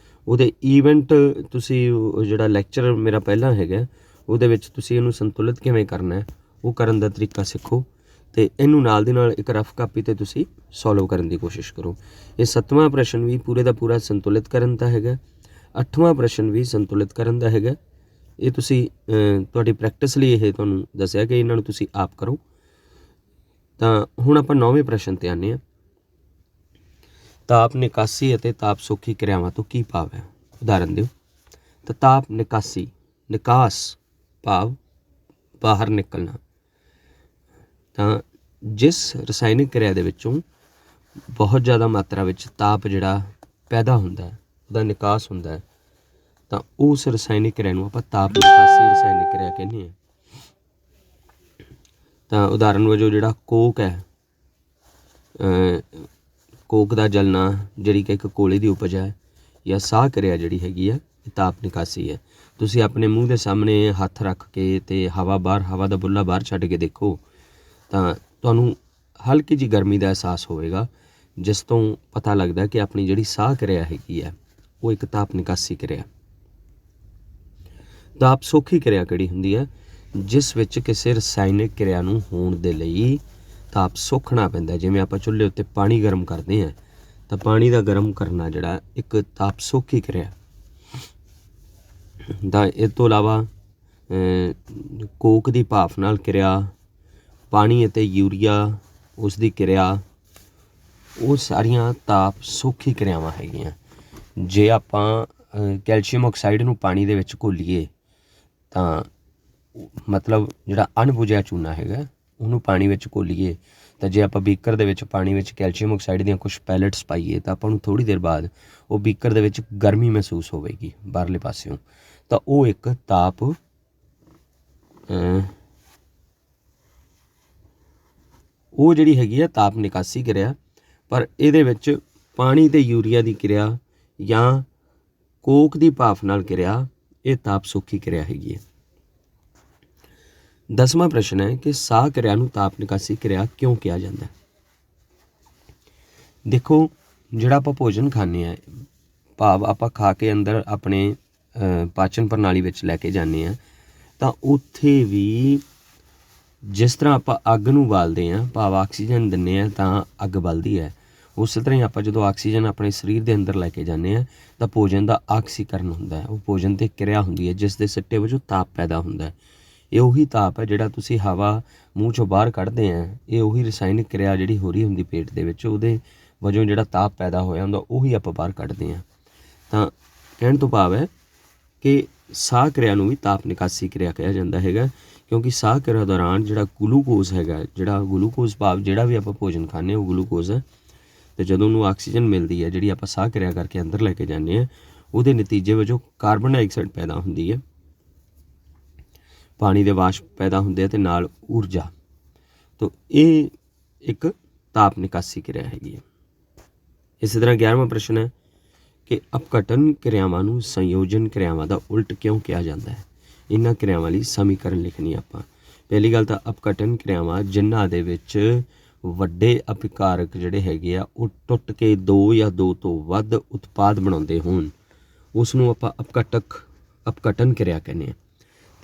ਉਹਦੇ ਈਵੈਂਟ ਤੁਸੀਂ ਜਿਹੜਾ ਲੈਕਚਰ ਮੇਰਾ ਪਹਿਲਾਂ ਹੈਗਾ ਉਹਦੇ ਵਿੱਚ ਤੁਸੀਂ ਇਹਨੂੰ ਸੰਤੁਲਿਤ ਕਿਵੇਂ ਕਰਨਾ ਹੈ ਉਹ ਕਰਨ ਦਾ ਤਰੀਕਾ ਸਿੱਖੋ, ਅਤੇ ਇਹਨੂੰ ਨਾਲ ਦੀ ਨਾਲ ਇੱਕ ਰਫ ਕਾਪੀ 'ਤੇ ਤੁਸੀਂ ਸੋਲਵ ਕਰਨ ਦੀ ਕੋਸ਼ਿਸ਼ ਕਰੋ। ਇਹ 7ਵਾਂ ਪ੍ਰਸ਼ਨ ਵੀ ਪੂਰੇ ਦਾ ਪੂਰਾ ਸੰਤੁਲਿਤ ਕਰਨ ਦਾ ਹੈਗਾ। 8ਵਾਂ ਪ੍ਰਸ਼ਨ ਵੀ ਸੰਤੁਲਿਤ ਕਰਨ ਦਾ ਹੈਗਾ। ਇਹ ਤੁਸੀਂ ਤੁਹਾਡੀ ਪ੍ਰੈਕਟਿਸ ਲਈ ਇਹ ਤੁਹਾਨੂੰ ਦੱਸਿਆ ਕਿ ਇਹਨਾਂ ਨੂੰ ਤੁਸੀਂ ਆਪ ਕਰੋ। ਤਾਂ ਹੁਣ ਆਪਾਂ 9ਵੇਂ ਪ੍ਰਸ਼ਨ 'ਤੇ ਆਉਂਦੇ ਹਾਂ। ਤਾਪ ਨਿਕਾਸੀ ਅਤੇ ਤਾਪ ਸੌਖੀ ਕਿਰਿਆਵਾਂ ਤੋਂ ਕੀ ਭਾਵ ਹੈ? ਉਦਾਹਰਨ ਦਿਓ। ਤਾਂ ਤਾਪ ਨਿਕਾਸੀ, ਨਿਕਾਸ ਭਾਵ ਬਾਹਰ ਨਿਕਲਣਾ। ਤਾਂ ਜਿਸ ਰਸਾਇਣਿਕ ਕਿਰਿਆ ਦੇ ਵਿੱਚੋਂ ਬਹੁਤ ਜ਼ਿਆਦਾ ਮਾਤਰਾ ਵਿੱਚ ਤਾਪ ਜਿਹੜਾ ਪੈਦਾ ਹੁੰਦਾ ਹੈ, ਉਹਦਾ ਨਿਕਾਸ ਹੁੰਦਾ ਹੈ, ਤਾਂ ਉਸ ਰਸਾਇਣਿਕ ਕਿਰਿਆ ਨੂੰ ਆਪਾਂ ਤਾਪ ਨਿਕਾਸੀ ਰਸਾਇਣਿਕ ਕਿਰਿਆ ਕਹਿੰਦੇ ਹਾਂ। ਤਾਂ ਉਦਾਹਰਨ ਵਜੋਂ ਜਿਹੜਾ ਕੋਕ ਹੈ, ਕੋਕ ਦਾ ਜਲਣਾ ਜਿਹੜੀ ਕਿ ਇੱਕ ਕੋਲੇ ਦੀ ਉਪਜ ਹੈ, ਜਾਂ ਸਾਹ ਕਿਰਿਆ ਜਿਹੜੀ ਹੈਗੀ ਆ ਇਹ ਤਾਪ ਨਿਕਾਸੀ ਹੈ। ਤੁਸੀਂ ਆਪਣੇ ਮੂੰਹ ਦੇ ਸਾਹਮਣੇ ਹੱਥ ਰੱਖ ਕੇ ਅਤੇ ਹਵਾ ਦਾ ਬੁੱਲਾ ਬਾਹਰ ਛੱਡ ਕੇ ਦੇਖੋ ਤਾਂ ਤੁਹਾਨੂੰ ਹਲਕੀ ਜਿਹੀ ਗਰਮੀ ਦਾ ਅਹਿਸਾਸ ਹੋਵੇਗਾ, ਜਿਸ ਤੋਂ ਪਤਾ ਲੱਗਦਾ ਕਿ ਆਪਣੀ ਜਿਹੜੀ ਸਾਹ ਕਿਰਿਆ ਹੈਗੀ ਹੈ ਉਹ ਇੱਕ ਤਾਪ ਨਿਕਾਸੀ ਕਿਰਿਆ। ਤਾਪ ਸੌਖੀ ਕਿਰਿਆ ਕਿਹੜੀ ਹੁੰਦੀ ਹੈ? ਜਿਸ ਵਿੱਚ ਕਿਸੇ ਰਸਾਇਣਿਕ ਕਿਰਿਆ ਨੂੰ ਹੋਣ ਦੇ ਲਈ ਤਾਪ ਸੌਖਣਾ ਪੈਂਦਾ। ਜਿਵੇਂ ਆਪਾਂ ਚੁੱਲ੍ਹੇ ਉੱਤੇ ਪਾਣੀ ਗਰਮ ਕਰਦੇ ਹਾਂ ਤਾਂ ਪਾਣੀ ਦਾ ਗਰਮ ਕਰਨਾ ਜਿਹੜਾ ਇੱਕ ਤਾਪ ਸੌਖੀ ਕਿਰਿਆ। ਤਾਂ ਇਸ ਤੋਂ ਇਲਾਵਾ ਕੋਕ ਦੀ ਭਾਫ਼ ਨਾਲ ਕਿਰਿਆ, ਪਾਣੀ ਅਤੇ ਯੂਰੀਆ ਉਸ ਦੀ ਕਿਰਿਆ, ਉਹ ਸਾਰੀਆਂ ਤਾਪ ਸੌਖੀ ਕਿਰਿਆਵਾਂ ਹੈਗੀਆਂ। ਜੇ ਆਪਾਂ ਕੈਲਸ਼ੀਅਮ ਆਕਸਾਈਡ ਨੂੰ ਪਾਣੀ ਦੇ ਵਿੱਚ ਘੋਲੀਏ ਤਾਂ ਮਤਲਬ ਜਿਹੜਾ ਅਣਬੁਝਿਆ ਚੂਨਾ ਹੈਗਾ ਉਹਨੂੰ ਪਾਣੀ ਵਿੱਚ ਘੋਲੀਏ, ਤਾਂ ਜੇ ਆਪਾਂ ਬੀਕਰ ਦੇ ਵਿੱਚ ਪਾਣੀ ਵਿੱਚ ਕੈਲਸ਼ੀਅਮ ਆਕਸਾਈਡ ਦੀਆਂ ਕੁਛ ਪੈਲਟਸ ਪਾਈਏ ਤਾਂ ਆਪਾਂ ਨੂੰ ਥੋੜ੍ਹੀ ਦੇਰ ਬਾਅਦ ਉਹ ਬੀਕਰ ਦੇ ਵਿੱਚ ਗਰਮੀ ਮਹਿਸੂਸ ਹੋਵੇਗੀ ਬਾਹਰਲੇ ਪਾਸਿਓਂ। ਤਾਂ ਉਹ ਇੱਕ ਤਾਪ ਉਹ ਜਿਹੜੀ ਹੈਗੀ ਆ ਤਾਪ ਨਿਕਾਸੀ ਕਿਰਿਆ। ਪਰ ਇਹਦੇ ਵਿੱਚ ਪਾਣੀ ਅਤੇ ਯੂਰੀਆ ਦੀ ਕਿਰਿਆ ਜਾਂ ਕੋਕ ਦੀ ਭਾਫ਼ ਨਾਲ ਕਿਰਿਆ ਇਹ ਤਾਪ ਸੌਖੀ ਕਿਰਿਆ ਹੈਗੀ ਹੈ। 10ਵਾਂ ਪ੍ਰਸ਼ਨ ਹੈ ਕਿ ਸਾਹ ਕਿਰਿਆ ਨੂੰ ਤਾਪ ਨਿਕਾਸੀ ਕਿਰਿਆ ਕਿਉਂ ਕਿਹਾ ਜਾਂਦਾ? ਦੇਖੋ, ਜਿਹੜਾ ਆਪਾਂ ਭੋਜਨ ਖਾਂਦੇ ਹਾਂ, ਭਾਵ ਆਪਾਂ ਖਾ ਕੇ ਅੰਦਰ ਆਪਣੇ ਪਾਚਨ ਪ੍ਰਣਾਲੀ ਵਿੱਚ ਲੈ ਕੇ ਜਾਂਦੇ ਹਾਂ, ਤਾਂ ਉੱਥੇ ਵੀ ਜਿਸ ਤਰ੍ਹਾਂ ਆਪਾਂ ਅੱਗ ਨੂੰ ਬਾਲਦੇ ਹਾਂ, ਭਾਵ ਆਕਸੀਜਨ ਦਿੰਦੇ ਹਾਂ ਤਾਂ ਅੱਗ ਬਲਦੀ ਹੈ, ਉਸੇ ਤਰ੍ਹਾਂ ਹੀ ਆਪਾਂ ਜਦੋਂ ਆਕਸੀਜਨ ਆਪਣੇ ਸਰੀਰ ਦੇ ਅੰਦਰ ਲੈ ਕੇ ਜਾਂਦੇ ਹਾਂ ਤਾਂ ਭੋਜਨ ਦਾ ਆਕਸੀਕਰਨ ਹੁੰਦਾ ਹੈ। ਉਹ ਭੋਜਨ 'ਤੇ ਕਿਰਿਆ ਹੁੰਦੀ ਹੈ ਜਿਸ ਦੇ ਸਿੱਟੇ ਵਜੋਂ ਤਾਪ ਪੈਦਾ ਹੁੰਦਾ ਹੈ। ਇਹ ਉਹੀ ਤਾਪ ਹੈ ਜਿਹੜਾ ਤੁਸੀਂ ਹਵਾ ਮੂੰਹ 'ਚੋਂ ਬਾਹਰ ਕੱਢਦੇ ਆ, ਇਹ ਉਹੀ ਰਸਾਇਣਿਕ ਕਿਰਿਆ ਜਿਹੜੀ ਹੋ ਰਹੀ ਹੁੰਦੀ ਪੇਟ ਦੇ ਵਿੱਚ, ਉਹਦੇ ਵਜੋਂ ਜਿਹੜਾ ਤਾਪ ਪੈਦਾ ਹੋਇਆ ਹੁੰਦਾ ਉਹੀ ਆਪਾਂ ਬਾਹਰ ਕੱਢਦੇ ਹਾਂ। ਤਾਂ ਕਹਿਣ ਤੋਂ ਭਾਵ ਹੈ ਕਿ ਸਾਹ ਕਿਰਿਆ ਨੂੰ ਵੀ ਤਾਪ ਨਿਕਾਸੀ ਕਿਰਿਆ ਕਿਹਾ ਜਾਂਦਾ ਹੈਗਾ, ਕਿਉਂਕਿ ਸਾਹ ਕਿਰਿਆ ਦੌਰਾਨ ਜਿਹੜਾ ਗਲੂਕੋਜ਼ ਹੈਗਾ, ਜਿਹੜਾ ਗਲੂਕੋਜ਼ ਭਾਵ ਜਿਹੜਾ ਵੀ ਆਪਾਂ ਭੋਜਨ ਖਾਂਦੇ ਉਹ ਗਲੂਕੋਜ਼ ਹੈ, ਅਤੇ ਜਦੋਂ ਉਹਨੂੰ ਆਕਸੀਜਨ ਮਿਲਦੀ ਹੈ ਜਿਹੜੀ ਆਪਾਂ ਸਾਹ ਕਿਰਿਆ ਕਰਕੇ ਅੰਦਰ ਲੈ ਕੇ ਜਾਂਦੇ ਹਾਂ, ਉਹਦੇ ਨਤੀਜੇ ਵਜੋਂ ਕਾਰਬਨ ਡਾਈਆਕਸਾਈਡ ਪੈਦਾ ਹੁੰਦੀ ਹੈ, ਪਾਣੀ ਦੇ ਵਾਸ਼ਪ ਪੈਦਾ ਹੁੰਦੇ ਆ ਅਤੇ ਨਾਲ ਊਰਜਾ। ਤਾਂ ਇਹ ਇੱਕ ਤਾਪ ਨਿਕਾਸੀ ਕਿਰਿਆ ਹੈਗੀ ਹੈ। ਇਸੇ ਤਰ੍ਹਾਂ 11ਵਾਂ ਪ੍ਰਸ਼ਨ ਹੈ ਕਿ ਅਪਘਟਨ ਕਿਰਿਆਵਾਂ ਨੂੰ ਸੰਯੋਜਨ ਕਿਰਿਆਵਾਂ ਦਾ ਉਲਟ ਕਿਉਂ ਕਿਹਾ ਜਾਂਦਾ ਹੈ? ਇਹਨਾਂ ਕਿਰਿਆਵਾਂ ਲਈ ਸਮੀਕਰਨ ਲਿਖਣੀ ਆਪਾਂ। ਪਹਿਲੀ ਗੱਲ ਤਾਂ ਅਪਘਟਨ ਕਿਰਿਆਵਾਂ ਜਿਨ੍ਹਾਂ ਦੇ ਵਿੱਚ ਵੱਡੇ ਅਪਿਕਾਰਕ ਜਿਹੜੇ ਹੈਗੇ ਆ ਉਹ ਟੁੱਟ ਕੇ 2 ਜਾਂ 2 ਤੋਂ ਵੱਧ ਉਤਪਾਦ ਬਣਾਉਂਦੇ ਹੋਣ, ਉਸ ਨੂੰ ਆਪਾਂ ਅਪਘਟਨ ਕਿਰਿਆ ਕਹਿੰਦੇ ਹਾਂ।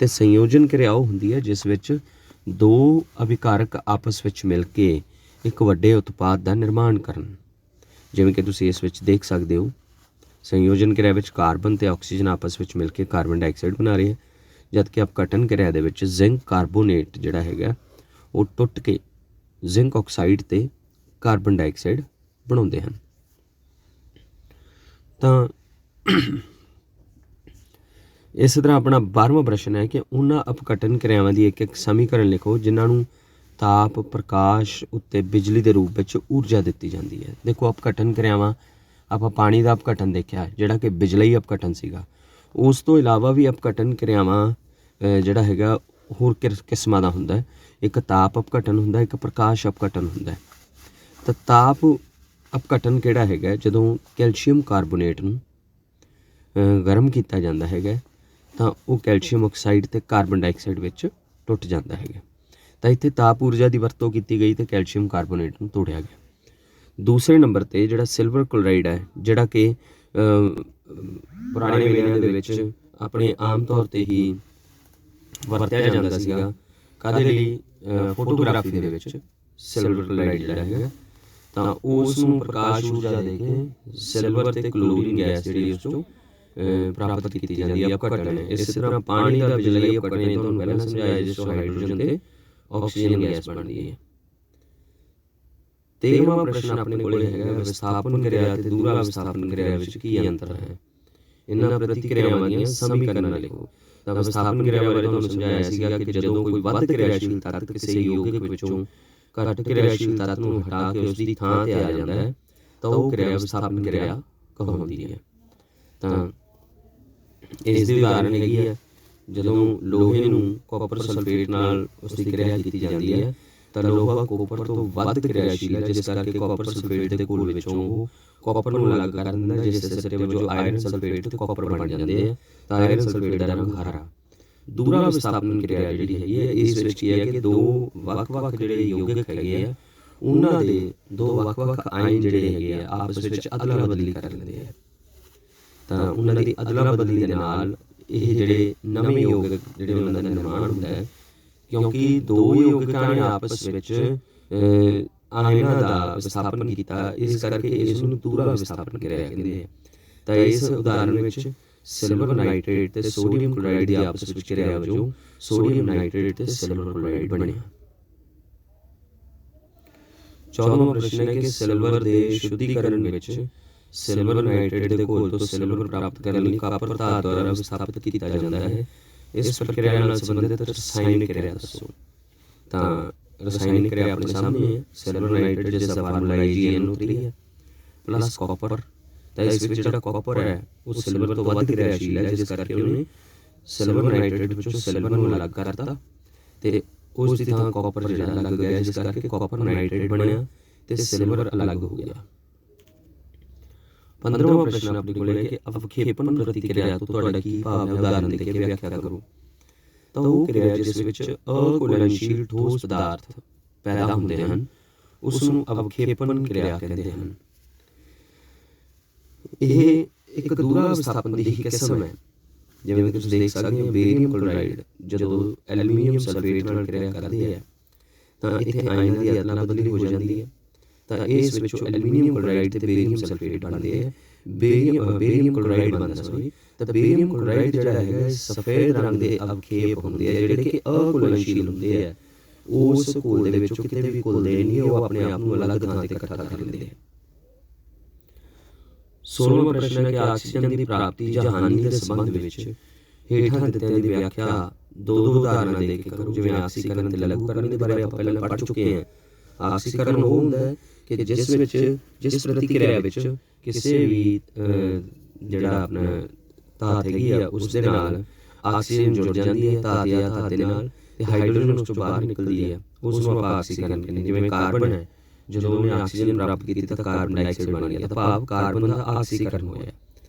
ਅਤੇ ਸੰਯੋਜਨ ਕਿਰਿਆ ਉਹ ਹੁੰਦੀ ਹੈ ਜਿਸ ਵਿੱਚ 2 ਅਭਿਕਾਰਕ ਆਪਸ ਵਿੱਚ ਮਿਲ ਕੇ ਇੱਕ ਵੱਡੇ ਉਤਪਾਦ ਦਾ ਨਿਰਮਾਣ ਕਰਨ। ਜਿਵੇਂ ਕਿ ਤੁਸੀਂ ਇਸ ਵਿੱਚ ਦੇਖ ਸਕਦੇ ਹੋ, ਸੰਯੋਜਨ ਕਿਰਿਆ ਵਿੱਚ ਕਾਰਬਨ ਅਤੇ ਆਕਸੀਜਨ ਆਪਸ ਵਿੱਚ ਮਿਲ ਕੇ ਕਾਰਬਨ ਡਾਈਆਕਸਾਈਡ ਬਣਾ ਰਹੇ ਹੈ, ਜਦ ਕਿ ਅਪਘਟਨ ਕਿਰਿਆ ਦੇ ਵਿੱਚ ਜ਼ਿੰਕ ਕਾਰਬੋਨੇਟ ਜਿਹੜਾ ਹੈਗਾ ਉਹ ਟੁੱਟ ਕੇ ਜ਼ਿੰਕ ਆਕਸਾਈਡ ਅਤੇ ਕਾਰਬਨ ਡਾਈਆਕਸਾਈਡ ਬਣਾਉਂਦੇ ਹਨ। ਤਾਂ ਇਸੇ ਤਰ੍ਹਾਂ ਆਪਣਾ 12ਵਾਂ ਪ੍ਰਸ਼ਨ ਹੈ ਕਿ ਉਹਨਾਂ ਅਪਘਟਨ ਕਿਰਿਆਵਾਂ ਦੀ ਇੱਕ ਸਮੀਕਰਨ ਲਿਖੋ ਜਿਨ੍ਹਾਂ ਨੂੰ ਤਾਪ ਪ੍ਰਕਾਸ਼ ਉੱਤੇ ਬਿਜਲੀ ਦੇ ਰੂਪ ਵਿੱਚ ਊਰਜਾ ਦਿੱਤੀ ਜਾਂਦੀ ਹੈ। ਦੇਖੋ, ਅਪਘਟਨ ਕਿਰਿਆਵਾਂ ਆਪਾਂ ਪਾਣੀ ਦਾ ਅਪਘਟਨ ਦੇਖਿਆ ਜਿਹੜਾ ਕਿ ਬਿਜਲਈ ਅਪਘਟਨ ਸੀਗਾ। ਉਸ ਤੋਂ ਇਲਾਵਾ ਵੀ ਅਪਘਟਨ ਕਿਰਿਆਵਾਂ ਜਿਹੜਾ ਹੈਗਾ ਹੋਰ ਕਿਸਮਾਂ ਦਾ ਹੁੰਦਾ ਹੈ। ਇੱਕ ਤਾਪ ਅਪਘਟਨ ਹੁੰਦਾ, ਇੱਕ ਪ੍ਰਕਾਸ਼ ਅਪਘਟਨ ਹੁੰਦਾ। ਤਾਂ ਤਾਪ ਅਪਘਟਨ ਕਿਹੜਾ ਹੈਗਾ, ਜਦੋਂ ਕੈਲਸ਼ੀਅਮ ਕਾਰਬੋਨੇਟ ਨੂੰ ਗਰਮ ਕੀਤਾ ਜਾਂਦਾ ਹੈਗਾ ਤਾਂ ਉਹ ਕੈਲਸ਼ੀਅਮ ਆਕਸਾਈਡ ਅਤੇ ਕਾਰਬਨ ਡਾਈਆਕਸਾਈਡ ਵਿੱਚ ਟੁੱਟ ਜਾਂਦਾ ਹੈਗਾ। ਤਾਂ ਇੱਥੇ ਤਾਪ ਊਰਜਾ ਦੀ ਵਰਤੋਂ ਕੀਤੀ ਗਈ ਅਤੇ ਕੈਲਸ਼ੀਅਮ ਕਾਰਬੋਨੇਟ ਨੂੰ ਤੋੜਿਆ ਗਿਆ। ਦੂਸਰੇ ਨੰਬਰ 'ਤੇ ਜਿਹੜਾ ਸਿਲਵਰ ਕਲੋਰਾਈਡ ਹੈ, ਜਿਹੜਾ ਕਿ ਪੁਰਾਣੇ ਵੇਲਿਆਂ ਦੇ ਵਿੱਚ ਆਪਣੇ ਆਮ ਤੌਰ 'ਤੇ ਹੀ ਵਰਤਿਆ ਜਾਂਦਾ ਸੀਗਾ। ਕਾਹਦੇ ਲਈ? ਫੋਟੋਗ੍ਰਾਫੀ ਦੇ ਵਿੱਚ ਸਿਲਵਰ ਕਲੋਰਾਈਡ ਜਿਹੜਾ ਹੈਗਾ, ਤਾਂ ਉਸ ਨੂੰ ਪ੍ਰਕਾਸ਼ ਊਰਜਾ ਦੇ ਕੇ ਸਿਲਵਰ ਅਤੇ ਕਲੋਰੀਨ ਗੈਸ ਜਿਹੜੀ ਉਸ ਤੋਂ ਪ੍ਰਾਪਤ ਕੀਤੀ ਜਾਂਦੀ ਹੈ ਅਪਘਟਨ। ਇਸੇ ਤਰ੍ਹਾਂ ਪਾਣੀ ਦਾ ਬਿਜਲਈ ਅਪਘਟਨ ਤੁਹਾਨੂੰ ਪਹਿਲਾਂ ਸਮਝਾਇਆ, ਜਿਸ ਤੋਂ ਹਾਈਡਰੋਜਨ ਤੇ ਆਕਸੀਜਨ ਗੈਸ ਬਣਦੀ ਹੈ। 13ਵਾਂ ਪ੍ਰਸ਼ਨ ਆਪਣੇ ਕੋਲ ਹੈਗਾ, ਵਿਸਥਾਪਨ ਕਿਰਿਆ ਅਤੇ ਦੂਹਰਾ ਵਿਸਥਾਪਨ ਕਿਰਿਆ ਵਿੱਚ ਕੀ ਅੰਤਰ ਹੈ? ਇਹਨਾਂ ਪ੍ਰਤੀਕਿਰਿਆਵਾਂ ਦੀਆਂ ਸਮੀਕਰਨ ਲਿਖੋ। ਤਾਂ ਵਿਸਥਾਪਨ ਕਿਰਿਆ ਬਾਰੇ ਤੁਹਾਨੂੰ ਸਮਝਾਇਆ ਸੀਗਾ ਕਿ ਜਦੋਂ ਕੋਈ ਵੱਧ ਕਿਰਿਆਸ਼ੀਲ ਤੱਤ ਕਿਸੇ ਯੋਗਿਕ ਵਿੱਚੋਂ ਘੱਟ ਕਿਰਿਆਸ਼ੀਲ ਤੱਤ ਨੂੰ ਹਟਾ ਕੇ ਉਸ ਦੀ ਥਾਂ 'ਤੇ ਆ ਜਾਂਦਾ ਹੈ ਤਾਂ ਉਹ ਕਿਰਿਆ ਵਿਸਥਾਪਨ ਕਿਰਿਆ ਕਹਾਉਂਦੀ ਹੈ। ਤਾਂ ਇਸ ਦੀ ਉਦਾਹਰਨ ਹੈਗੀ ਹੈ, ਜਦੋਂ ਲੋਹੇ ਨੂੰ ਕਾਪਰ ਸਲਫੇਟ ਨਾਲ ਉਸ ਦੀ ਕਿਰਿਆ ਕੀਤੀ ਜਾਂਦੀ ਹੈ ਤਾਂ ਲੋਹਾ ਕਾਪਰ ਤੋਂ ਵੱਧ ਕਿਰਿਆਸ਼ੀਲ ਹੈ, ਜਿਸ ਕਰਕੇ ਕਾਪਰ ਸਲਫੇਟ ਦੇ ਘੋਲ ਵਿੱਚੋਂ ਉਹ ਕਾਪਰ ਨੂੰ ਅਲੱਗ ਕਰ ਦਿੰਦਾ, ਜਿਸ ਦੇ ਸਿੱਟੇ ਵਜੋਂ ਆਇਰਨ ਸਲਫੇਟ ਤੇ ਕਾਪਰ ਬਣ ਜਾਂਦੇ ਆ ਤਾਂ ਆਇਰਨ ਸਲਫੇਟ ਦਾ ਰੰਗ ਹਰਾ। ਦੂਹਰਾ ਵਿਸਥਾਪਨ ਕਿਰਿਆ ਜਿਹੜੀ ਹੈਗੀ ਹੈ, ਇਸ ਵਿੱਚ ਕੀ ਹੈ ਕਿ ਦੋ ਵੱਖ-ਵੱਖ ਜਿਹੜੇ ਯੋਗਿਕ ਹੈਗੇ ਆ ਉਹਨਾਂ ਦੇ ਦੋ ਵੱਖ-ਵੱਖ ਆਇਨ ਜਿਹੜੇ ਹੈਗੇ ਆ ਆਪਸ ਵਿੱਚ ਅਦਲਾ ਬਦਲੀ ਕਰ ਲੈਂਦੇ ਆ। ਤਾਂ ਉਹਨਾਂ ਦੀ ਅਦਲਾ ਬਦਲੀ ਦੇ ਨਾਲ ਇਹ ਜਿਹੜੇ ਨਵੇਂ ਯੋਗਿਕ ਜਿਹੜੇ ਉਹਨਾਂ ਦਾ ਨਿਰਮਾਣ ਹੁੰਦਾ ਹੈ, ਕਿਉਂਕਿ ਦੋ ਯੋਗਿਕਾਂ ਨੇ ਆਪਸ ਵਿੱਚ ਆਇਨਾਂ ਦਾ ਵਿਸਥਾਪਨ ਕੀਤਾ, ਇਸ ਕਰਕੇ ਇਸ ਨੂੰ ਦੂਹਰਾ ਵਿਸਥਾਪਨ ਕਿਰਿਆ ਕਹਿੰਦੇ ਆ। ਤਾਂ ਇਸ ਉਦਾਹਰਨ ਵਿੱਚ ਸਿਲਵਰ ਨਾਈਟ੍ਰੇਟ ਤੇ ਸੋਡੀਅਮ ਕਲੋਰਾਈਡ ਦੀ ਆਪਸ ਵਿੱਚ ਕਿਰਿਆ ਵਜੋਂ ਸੋਡੀਅਮ ਨਾਈਟ੍ਰੇਟ ਤੇ ਸਿਲਵਰ ਕਲੋਰਾਈਡ ਬਣਿਆ। 14ਵਾਂ ਪ੍ਰਸ਼ਨ ਹੈ ਕਿ ਸਿਲਵਰ ਦੇ ਸ਼ੁੱਧੀਕਰਨ ਵਿੱਚ ਸਿਲਵਰ ਨਾਈਟ੍ਰੇਟ ਦੇ ਘੋਲ ਤੋਂ ਸਿਲਵਰ ਪ੍ਰਾਪਤ ਕਰਨ ਲਈ ਕਾਪਰ ਧਾਤ ਦੁਆਰਾ ਵਿਸਥਾਪਿਤ ਕੀਤਾ ਜਾਂਦਾ ਹੈ। ਇਸ ਪ੍ਰਕਿਰਿਆ ਨਾਲ ਸੰਬੰਧਿਤ ਰਸਾਇਣਿਕ ਕਿਰਿਆ ਦੱਸੋ। ਤਾਂ ਰਸਾਇਣਿਕ ਕਿਰਿਆ ਆਪਣੇ ਸਾਹਮਣੇ ਹੈ। ਸਿਲਵਰ ਨਾਈਟ੍ਰੇਟ ਜਿਸ ਦਾ ਫਾਰਮੂਲਾ AgNO3 ਹੈ ਪਲੱਸ ਕਾਪਰ। ਤਾਂ ਇਸ ਵਿੱਚ ਜਿਹੜਾ ਕਾਪਰ ਹੈ ਉਹ ਸਿਲਵਰ ਤੋਂ ਵੱਧ ਕਿਰਿਆਸ਼ੀਲ ਹੈ, ਜਿਸ ਕਰਕੇ ਉਹਨੇ ਸਿਲਵਰ ਨਾਈਟ੍ਰੇਟ ਵਿੱਚੋਂ ਸਿਲਵਰ ਨੂੰ ਅਲੱਗ ਕਰਤਾ ਤੇ ਉਸ ਦੀ ਥਾਂ ਕਾਪਰ ਜਿਹੜਾ ਲੱਗ ਗਿਆ, ਜਿਸ ਕਰਕੇ ਕਾਪਰ ਨਾਈਟ੍ਰੇਟ ਬਣਿਆ ਤੇ ਸਿਲਵਰ ਅਲੱਗ ਹੋ ਗਿਆ। 15ਵਾਂ ਪ੍ਰਸ਼ਨ ਆਪਣੇ ਕੋਲ ਹੈ ਕਿ ਅਵਖੇਪਨ ਪ੍ਰਤੀਕਿਰਿਆ ਤੋਂ ਤੁਹਾਡਾ ਕੀ ਭਾਵ ਹੈ? ਉਦਾਹਰਨ ਦੇ ਕੇ ਵਿਆਖਿਆ ਕਰੋ। ਤਾਂ ਉਹ ਕਿਰਿਆ ਜਿਸ ਵਿੱਚ ਅਘੁਲਨਸ਼ੀਲ ਠੋਸ ਪਦਾਰਥ ਪੈਦਾ ਹੁੰਦੇ ਹਨ ਉਸ ਨੂੰ ਅਵਖੇਪਨ ਕਿਰਿਆ ਕਹਿੰਦੇ ਹਨ। ਇਹ ਇੱਕ ਦੂਹਰਾ ਵਿਸਥਾਪਨ ਦੀ ਹੀ ਕਿਸਮ ਹੈ। ਜਿਵੇਂ ਕਿ ਤੁਸੀਂ ਦੇਖ ਸਕਦੇ ਹੋ, ਬੇਰੀਅਮ ਕਲੋਰਾਈਡ ਜਦੋਂ ਐਲੂਮੀਨੀਅਮ ਸਲਫੇਟ ਨਾਲ ਕਿਰਿਆ ਕਰਦੇ ਹੈ ਤਾਂ ਇੱਥੇ ਆਇਨਾਂ ਦੀ ਅਦਲਾ ਬਦਲੀ ਹੋ ਜਾਂਦੀ ਹੈ। ਤਾਂ ਇਸ ਵਿੱਚੋਂ ਐਲੂਮੀਨੀਅਮ ਕਲੋਰਾਈਡ ਤੇ ਬੇਰੀਅਮ ਸਲਫੇਟ ਬਣਦੇ ਹੈ। ਬੇਰੀਅਮ ਕਲੋਰਾਈਡ ਬਣਦਾ ਤਾਂ ਬੇਰੀਅਮ ਕਲੋਰਾਈਡ ਜਿਹੜਾ ਹੈਗਾ ਸਫੇਦ ਰੰਗ ਦੇ ਅਵਖੇਪ ਹੁੰਦੇ ਆ, ਜਿਹੜੇ ਕਿ ਅਘੁਲਨਸ਼ੀਲ ਹੁੰਦੇ ਆ। ਉਸ ਘੋਲ ਦੇ ਵਿੱਚੋਂ ਕਿਤੇ ਵੀ ਘੁਲਦੇ ਨਹੀਂ, ਉਹ ਆਪਣੇ ਆਪ ਨੂੰ ਅਲੱਗ ਥਾਂ 'ਤੇ ਇਕੱਠਾ ਕਰ ਲੈਂਦੇ ਆ। 16ਵਾਂ ਪ੍ਰਸ਼ਨ ਹੈ ਕਿ ਆਕਸੀਜਨ ਦੀ ਪ੍ਰਾਪਤੀ ਜਾਂ ਹਾਨੀ ਦੇ ਸੰਬੰਧ ਵਿੱਚ ਹੇਠਾਂ ਦਿੱਤਿਆਂ ਦੀ ਵਿਆਖਿਆ ਦੋ ਉਦਾਹਰਨਾਂ ਦੇ ਕੇ ਕਰੋ। ਜਿਵੇਂ ਆਕਸੀਕਰਨ ਤੇ ਲਘੂਕਰਨ ਦੇ ਬਾਰੇ ਆਪਾਂ ਪਹਿਲਾਂ ਪੜ੍ਹ ਚੁੱਕੇ ਹਾਂ। ਆਕਸੀਕਰਨ ਉਹ ਹੁੰਦਾ ਹੈ ਕਿ ਜਿਸ ਪ੍ਰਤੀਕਿਰਿਆ ਵਿੱਚ ਕਿਸੇ ਵੀ ਜਿਹੜਾ ਆਪਣਾ ਧਾਤ ਹੈਗੀ ਆ ਉਸ ਦੇ ਨਾਲ ਆਕਸੀਜਨ ਜੁੜ ਜਾਂਦੀ ਹੈ ਧਾਤ ਜਾਂ ਧਾਤ ਦੇ ਨਾਲ, ਤੇ ਹਾਈਡਰੋਜਨ ਉਸ ਤੋਂ ਬਾਹਰ ਨਿਕਲਦੀ ਹੈ, ਉਸ ਨੂੰ ਆਪਾਂ ਆਕਸੀਕਰਨ ਕਹਿੰਦੇ। ਜਿਵੇਂ ਕਾਰਬਨ ਹੈ, ਜਦੋਂ ਉਹਨੇ ਆਕਸੀਜਨ ਪ੍ਰਾਪਤ ਕੀਤੀ ਤਾਂ ਕਾਰਬਨ ਡਾਈਆਕਸਾਈਡ ਬਣ ਗਿਆ, ਤਾਂ ਭਾਵ ਕਾਰਬਨ ਦਾ ਆਕਸੀਕਰਨ ਹੋਇਆ।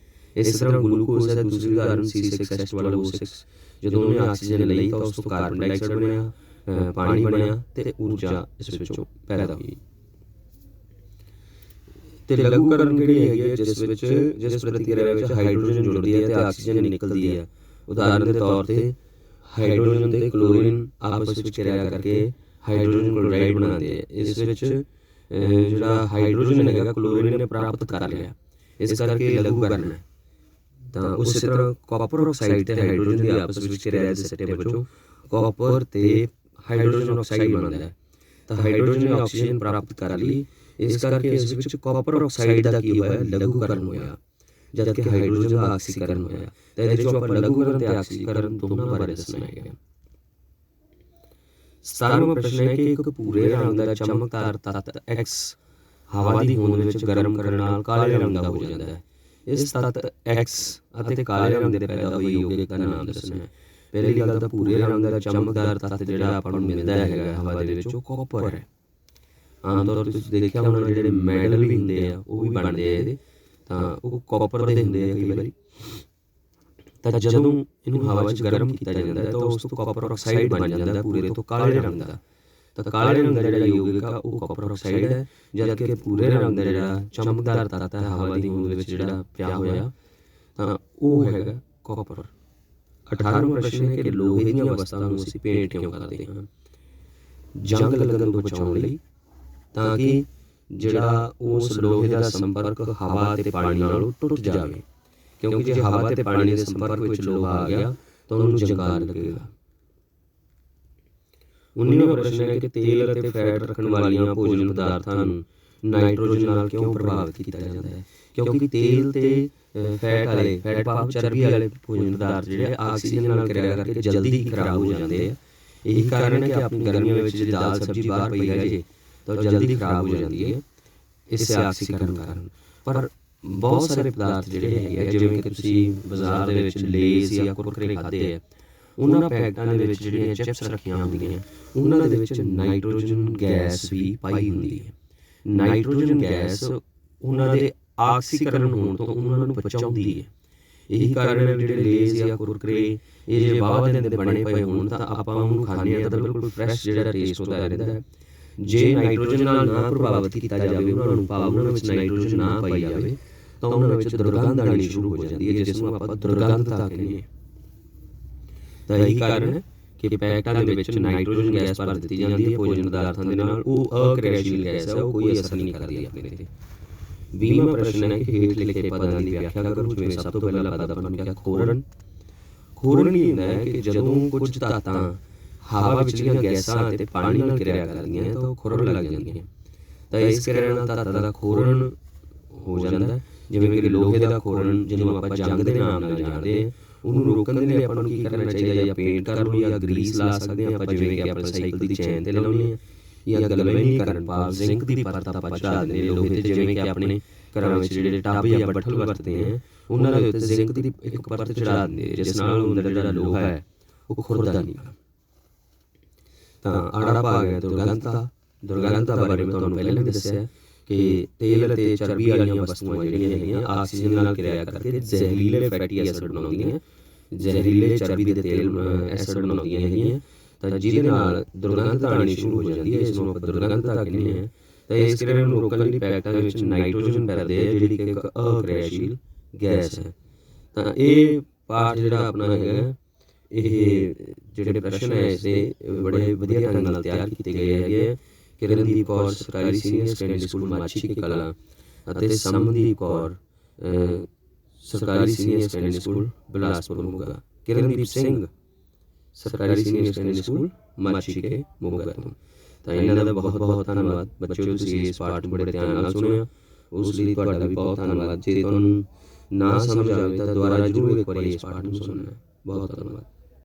ਇਸ ਤਰ੍ਹਾਂ ਗਲੂਕੋਜ਼ ਦਾ ਦੂਸਰੀ ਉਦਾਹਰਨ C6H12O6, ਜਦੋਂ ਉਹਨੇ ਆਕਸੀਜਨ ਲਈ ਤਾਂ ਉਸ ਤੋਂ ਕਾਰਬਨ ਡਾਈਆਕਸਾਈਡ ਬਣਿਆ, ਪਾਣੀ ਬਣਿਆ ਤੇ ਊਰਜਾ ਇਸ ਵਿੱਚੋਂ ਪੈਦਾ ਹੋਈ। ਤੇ ਲਘੂਕਰਨ ਕਿਹੜੀ ਹੈਗੀ ਹੈ? ਜਿਸ ਪ੍ਰਤੀਕਿਰਿਆ ਵਿੱਚ ਹਾਈਡਰੋਜਨ ਜੁੜਦੀ ਹੈ ਤੇ ਆਕਸੀਜਨ ਨਿਕਲਦੀ ਹੈ। ਉਦਾਹਰਨ ਦੇ ਤੌਰ ਤੇ ਹਾਈਡਰੋਜਨ ਤੇ ਕਲੋਰੀਨ ਆਪਸ ਵਿੱਚ ਕਿਰਿਆ ਕਰਕੇ ਹਾਈਡਰੋਜਨ ਕਲੋਰਾਈਡ ਬਣਾਉਂਦੇ ਆ। ਇਸ ਵਿੱਚ ਜਿਹੜਾ ਹਾਈਡਰੋਜਨ ਹੈਗਾ ਕਲੋਰੀਨ ਨੇ ਪ੍ਰਾਪਤ ਕਰ ਲਿਆ, ਇਸ ਕਰਕੇ ਲਘੂਕਰਨ ਹੈ। ਤਾਂ ਉਸੇ ਤਰ੍ਹਾਂ ਕਾਪਰ ਆਕਸਾਈਡ ਤੇ ਹਾਈਡਰੋਜਨ ਦੀ ਆਪਸ ਵਿੱਚ ਕਿਰਿਆ ਦੇ ਸਿੱਟੇ ਵਜੋਂ ਕਾਪਰ ਤੇ ਹਾਈਡਰੋਜਨ ਆਕਸਾਈਡ ਬਣਦਾ ਹੈ। ਤਾਂ ਹਾਈਡਰੋਜਨ ਨੇ ਆਕਸੀਜਨ ਪ੍ਰਾਪਤ ਕਰ ਲਈ, ਇਸ ਕਰਕੇ ਇਸ ਵਿੱਚ ਕਾਪਰ ਆਕਸਾਈਡ ਦਾ ਕੀ ਹੋਇਆ? ਲਘੂਕਰਨ ਹੋਇਆ, ਜਦ ਕਿ ਹਾਈਡਰੋਜਨ ਦਾ ਆਕਸੀਕਰਨ ਹੋਇਆ। ਤਾਂ ਇਹਦੇ ਵਿੱਚੋਂ ਆਪਾਂ ਲਘੂਕਰਨ ਤੇ ਆਕਸੀਕਰਨ ਦੋਨਾਂ ਬਾਰੇ ਦੱਸਣਾ ਹੈਗਾ। 17ਵਾਂ ਪ੍ਰਸ਼ਨ ਹੈ ਕਿ ਇੱਕ ਭੂਰੇ ਰੰਗ ਦਾ ਚਮਕਦਾਰ ਤੱਤ X ਹਵਾ ਦੀ ਹੋਂਦ ਵਿੱਚ ਗਰਮ ਕਰਨ ਨਾਲ ਕਾਲੇ ਰੰਗ ਦਾ ਹੋ ਜਾਂਦਾ ਹੈ। ਇਸ ਤੱਤ X ਅਤੇ ਕਾਲੇ ਰੰਗ ਦੇ ਪੈਦਾ ਹੋਏ ਯੋਗਿਕ ਦਾ ਨਾਮ ਦੱਸਣਾ ਹੈ। ਪਹਿਲੀ ਗੱਲ ਤਾਂ ਭੂਰੇ ਰੰਗ ਦਾ ਚਮਕਦਾਰ ਤੱਤ ਜਿਹੜਾ ਆਪਾਂ ਨੂੰ ਮਿਲਦਾ ਹੈਗਾ ਹਵਾ ਦੇ ਵਿੱਚ ਉਹ ਕਾਪਰ ਹੈ। ਆਮ ਤੌਰ 'ਤੇ ਤੁਸੀਂ ਦੇਖਿਆ ਹੋਣਾ ਜਿਹੜੇ ਮੈਡਲ ਵੀ ਹੁੰਦੇ ਆ ਉਹ ਵੀ ਬਣਦੇ ਆ ਇਹਦੇ, ਤਾਂ ਉਹ ਕਾਪਰ ਦੇ ਹੁੰਦੇ ਆ ਕਈ ਵਾਰੀ। ਤਾਂ ਜਦੋਂ ਇਹਨੂੰ ਹਵਾ 'ਚ ਗਰਮ ਕੀਤਾ ਜਾਂਦਾ ਹੈ ਤਾਂ ਉਸ ਤੋਂ ਕਾਪਰ ਆਕਸਾਈਡ ਬਣ ਜਾਂਦਾ ਪੂਰੇ ਤੋਂ ਕਾਲੇ ਰੰਗ ਦਾ। ਤਾਂ ਕਾਲੇ ਰੰਗ ਦਾ ਜਿਹੜਾ ਯੋਗਿਕ ਆ ਉਹ ਕਾਪਰ ਆਕਸਾਈਡ ਹੈ, ਜਦ ਕਿ ਭੂਰੇ ਰੰਗ ਦਾ ਜਿਹੜਾ ਚਮਕਦਾਰ ਤੱਤ ਹੈ ਹਵਾ ਦੀ ਹੋਂਦ ਵਿੱਚ ਜਿਹੜਾ ਪਿਆ ਹੋਇਆ, ਤਾਂ ਉਹ ਹੈਗਾ ਕਾਪਰ। 18ਵਾਂ ਪ੍ਰਸ਼ਨ ਹੈ ਕਿ ਲੋਹੇ ਦੀਆਂ ਵਸਤਾਂ ਨੂੰ ਅਸੀਂ ਪੇਂਟ ਕਿਉਂ ਕਰਦੇ ਹਾਂ? ਜੰਗ ਲੱਗਣ ਤੋਂ ਬਚਾਉਣ ਲਈ, ਤਾਂ ਕਿ ਜਿਹੜਾ ਉਸ ਲੋਹੇ ਦਾ ਸੰਪਰਕ ਹਵਾ ਅਤੇ ਪਾਣੀ ਨਾਲ ਟੁੱਟ ਜਾਵੇ, ਕਿਉਂਕਿ ਜੇ ਹਵਾ ਅਤੇ ਪਾਣੀ ਦੇ ਸੰਪਰਕ ਵਿੱਚ ਲੋਹਾ ਆ ਗਿਆ ਤਾਂ ਉਹਨੂੰ ਜੰਗਾਰ ਲੱਗੇਗਾ। 19ਵਾਂ ਪ੍ਰਸ਼ਨ ਹੈ ਕਿ ਤੇਲ ਅਤੇ ਫੈਟ ਰੱਖਣ ਵਾਲੀਆਂ ਭੋਜਨ ਪਦਾਰਥਾਂ ਨੂੰ ਨਾਈਟ੍ਰੋਜਨ ਨਾਲ ਕਿਉਂ ਪ੍ਰਭਾਵਿਤ ਕੀਤਾ ਜਾਂਦਾ ਹੈ? ਕਿਉਂਕਿ ਤੇਲ ਤੇ ਫੈਟ ਭਾਵ ਚਰਬੀ ਵਾਲੇ ਭੋਜਨ ਪਦਾਰਥ ਜਿਹੜੇ ਆਕਸੀਜਨ ਨਾਲ ਕਿਰਿਆ ਕਰਕੇ ਜਲਦੀ ਹੀ ਖਰਾਬ ਹੋ ਜਾਂਦੇ ਆ। ਇਹੀ ਕਾਰਨ ਹੈ ਕਿ ਆਪਣੀ ਗਰਮੀਆਂ ਵਿੱਚ ਜੇ ਦਾਲ ਸਬਜ਼ੀ ਬਾਹਰ ਪਈ ਰਹਿ ਜੇ ਤਾਂ ਜਲਦੀ ਖਰਾਬ ਹੋ ਜਾਂਦੀ ਹੈ ਇਸ ਆਕਸੀਕਰਨ ਕਾਰਨ। ਪਰ ਬਹੁਤ ਸਾਰੇ ਪਦਾਰਥ ਜਿਹੜੇ ਹੈਗੇ ਆ, ਜਿਵੇਂ ਕਿ ਤੁਸੀਂ ਬਾਜ਼ਾਰ ਦੇ ਵਿੱਚ ਲੇਜ਼ ਜਾਂ ਕੁਰਕਰੇ ਖਾਦੇ ਆ, ਉਹਨਾਂ ਪੈਕਟਾਂ ਦੇ ਵਿੱਚ ਜਿਹੜੀਆਂ ਚਿਪਸ ਰੱਖੀਆਂ ਹੁੰਦੀਆਂ ਉਹਨਾਂ ਦੇ ਵਿੱਚ ਨਾਈਟ੍ਰੋਜਨ ਗੈਸ ਵੀ ਪਾਈ ਹੁੰਦੀ ਹੈ। ਨਾਈਟ੍ਰੋਜਨ ਗੈਸ ਉਹਨਾਂ ਦੇ ਆਕਸੀਕਰਨ ਹੋਣ ਤੋਂ ਉਹਨਾਂ ਨੂੰ ਬਚਾਉਂਦੀ ਹੈ। ਇਹੀ ਕਾਰਨ ਹੈ ਜਿਹੜੇ ਲੇਜ਼ ਜਾਂ ਕੁਰਕਰੇ ਇਹ ਜੇ ਵਾਹਵਾ ਦਿਨ ਦੇ ਬਣੇ ਪਏ ਹੋਣ ਤਾਂ ਆਪਾਂ ਉਹਨੂੰ ਖਾਂਦੇ ਹਾਂ ਤਾਂ ਬਿਲਕੁਲ ਫਰੈਸ਼ ਜਿਹੜਾ ਟੇਸਟ ਹੁੰਦਾ ਰਹਿੰਦਾ ਹੈ। ਜੇ ਨਾਈਟ੍ਰੋਜਨ ਨਾਲ ਨਾ ਪ੍ਰਭਾਵਿਤ ਕੀਤਾ ਜਾਵੇ ਉਹਨਾਂ ਨੂੰ, ਭਾਵ ਉਹਨਾਂ ਵਿੱਚ ਨਾਈਟ੍ਰੋਜਨ ਨਾ ਪਾਈ ਜਾਵੇ, ਤਾਂ ਉਹਨਾਂ ਵਿੱਚ ਦੁਰਗੰਧ ਆਉਣੀ ਸ਼ੁਰੂ ਹੋ ਜਾਂਦੀ ਹੈ, ਜਿਸ ਨੂੰ ਆਪਾਂ ਦੁਰਗੰਧਤਾ ਕਹਿੰਦੇ ਹਾਂ। ਤਾਂ ਇਹੀ ਕਾਰਨ ਹੈ ਕਿ ਪੈਕਟਾਂ ਦੇ ਵਿੱਚ ਨਾਈਟ੍ਰੋਜਨ ਗੈਸ ਭਰ ਦਿੱਤੀ ਜਾਂਦੀ ਹੈ ਭੋਜਨ ਪਦਾਰਥਾਂ ਦੇ ਨਾਲ। ਉਹ ਅਕਿਰਿਆਸ਼ੀਲ ਗੈਸ ਹੈ, ਉਹ ਕੋਈ ਅਸਰ ਨਹੀਂ ਕਰਦੀ ਆਪਣੇ 'ਤੇ। 20ਵਾਂ ਪ੍ਰਸ਼ਨ ਹੈ ਕਿ ਹੇਠ ਲਿਖੇ ਪਦਾਂ ਦੀ ਵਿਆਖਿਆ ਕਰੋ। ਜਿਵੇਂ ਸਭ ਤੋਂ ਪਹਿਲਾ ਪਦ ਆਪਾਂ ਨੇ ਕਿਹਾ ਖੋਰਨ। ਖੋਰਨ ਕੀ ਹੁੰਦਾ ਹੈ ਕਿ ਜਦੋਂ ਕੁਝ ਧਾਤਾਂ ਹਵਾ ਵਿਚਲੀਆਂ ਗੈਸਾਂ ਅਤੇ ਪਾਣੀ ਨਾਲ ਕਿਰਿਆ ਕਰਦੀਆਂ ਤਾਂ ਉਹ ਖੁਰਨ ਲੱਗ ਜਾਂਦੀਆਂ। ਤਾਂ ਇਸ ਕਿਰਿਆ ਨਾਲ ਧਾਤਾਂ ਦਾ ਖੋਰਨ ਹੋ ਜਾਂਦਾ। ਜਿਵੇਂ ਕਿ ਲੋਹੇ ਦਾ ਖੋਰਨ ਜਿਹਨੂੰ ਆਪਾਂ ਜੰਗ ਦੇ ਨਾਮ ਨਾਲ ਜਾਣਦੇ ਹਾਂ, ਉਹਨੂੰ ਰੋਕਣ ਦੇ ਲਈ ਆਪਾਂ ਨੂੰ ਕੀ ਕਰਨਾ ਚਾਹੀਦਾ? ਜਾਂ ਪੇਂਟ ਕਰ ਲਓ ਜਾਂ ਗਰੀਸ ਲਾ ਸਕਦੇ ਹਾਂ ਆਪਾਂ, ਜਿਵੇਂ ਕਿ ਆਪਣੇ ਸਾਈਕਲ ਦੀ ਚੈਨ 'ਤੇ ਲਾਉਂਦੇ ਹਾਂ, ਜਾਂ ਗਲਵੈਨੀਕਰਨ ਭਾਵ ਜ਼ਿੰਕ ਦੀ ਪਰਤ ਆਪਾਂ ਚੜ੍ਹਾ ਦਿੰਦੇ ਲੋਹੇ 'ਤੇ। ਜਿਵੇਂ ਕਿ ਆਪਣੇ ਘਰਾਂ ਵਿੱਚ ਜਿਹੜੇ ਟੱਬ ਜਾਂ ਬੱਠਲ ਵਰਤਦੇ ਹਾਂ ਉਹਨਾਂ ਦੇ ਉੱਤੇ ਜ਼ਿੰਕ ਦੀ ਇੱਕ ਪਰਤ ਚੜ੍ਹਾ ਦਿੰਦੇ, ਜਿਸ ਨਾਲ ਅੰਦਰ ਜਿਹੜਾ ਲੋਹਾ ਹੈ ਉਹ ਖੁਰਦਾ ਨਹੀਂ। ਤਾਂ ਆੜਾ ਭਾਗ ਹੈ ਦੁਰਗੰਧਤਾ। ਦੁਰਗੰਧਤਾ ਬਾਰੇ ਮੈਂ ਤੁਹਾਨੂੰ ਪਹਿਲਾਂ ਵੀ ਦੱਸਿਆ ਕਿ ਤੇਲ ਅਤੇ ਚਰਬੀ ਵਾਲੀਆਂ ਵਸਤੂਆਂ ਜਿਹੜੀਆਂ ਹੈਗੀਆਂ ਆਕਸੀਜਨ ਨਾਲ ਕਿਰਿਆ ਕਰਕੇ ਜ਼ਹਿਰੀਲੇ ਫੈਟੀ ਐਸਿਡ ਬਣਾਉਂਦੀਆਂ, ਜ਼ਹਿਰੀਲੇ ਚਰਬੀ ਦੇ ਤੇਲ ਐਸਿਡ ਬਣਾਉਂਦੀਆਂ ਹੈਗੀਆਂ, ਤਾਂ ਜਿਹਦੇ ਨਾਲ ਦੁਰਗੰਧਤਾ ਆਉਣੀ ਸ਼ੁਰੂ ਹੋ ਜਾਂਦੀ ਹੈ। ਇਸ ਨੂੰ ਆਪਾਂ ਦੁਰਗੰਧਤਾ ਕਹਿੰਦੇ ਹਾਂ। ਤਾਂ ਇਸ ਕਿਰਿਆ ਨੂੰ ਰੋਕਣ ਲਈ ਪੈਕਟਾਂ ਦੇ ਵਿੱਚ ਨਾਈਟ੍ਰੋਜਨ ਭਰਦੇ ਆ, ਜਿਹੜੀ ਕਿ ਇੱਕ ਅਕਿਰਿਆਸ਼ੀਲ ਗੈਸ ਹੈ। ਤਾਂ ਇਹ ਪਾਠ ਜਿਹੜਾ ਆਪਣਾ ਹੈਗਾ, ਇਹ ਜਿਹੜੇ ਪ੍ਰਸ਼ਨ ਹੈ ਇਸ ਦੇ ਬੜੇ ਵਧੀਆ ਢੰਗ ਨਾਲ ਤਿਆਰ ਕੀਤੇ ਗਏ ਹੈਗੇ ਆ। ਕਿਰਨਦੀਪ ਕੌਰ ਸਰਕਾਰੀ ਸੀਨੀਅਰ ਸੈਕੰਡਰੀ ਸਕੂਲ ਮਾਛੀ ਕੇ ਕਲਾਂ ਅਤੇ ਸਮਨਦੀਪ ਕੌਰ ਸਰਕਾਰੀ senior secondary school Bilaspur Moga. Kirandeep Singh ਸਰਕਾਰੀ ਸੀਨੀਅਰ ਸੈਕੰਡਰੀ ਸਕੂਲ ਮਾਛੀ ਕੇ ਮੋਗਾ ਤੋਂ। ਤਾਂ ਇਹਨਾਂ ਦਾ ਬਹੁਤ ਬਹੁਤ ਧੰਨਵਾਦ ਬੱਚਿਓ, ਤੁਸੀਂ ਇਸ ਪਾਠ ਨੂੰ ਬੜੇ ਧਿਆਨ ਨਾਲ ਸੁਣਿਆ, ਉਸ ਲਈ ਤੁਹਾਡਾ ਵੀ ਬਹੁਤ ਧੰਨਵਾਦ। ਜੇ ਤੁਹਾਨੂੰ ਨਾ ਸਮਝ ਆਵੇ ਤਾਂ ਦੁਬਾਰਾ ਜ਼ਰੂਰ ਇੱਕ ਵਾਰੀ ਇਸ ਪਾਠ ਨੂੰ ਸੁਣਨਾ। ਬਹੁਤ ਧੰਨਵਾਦ।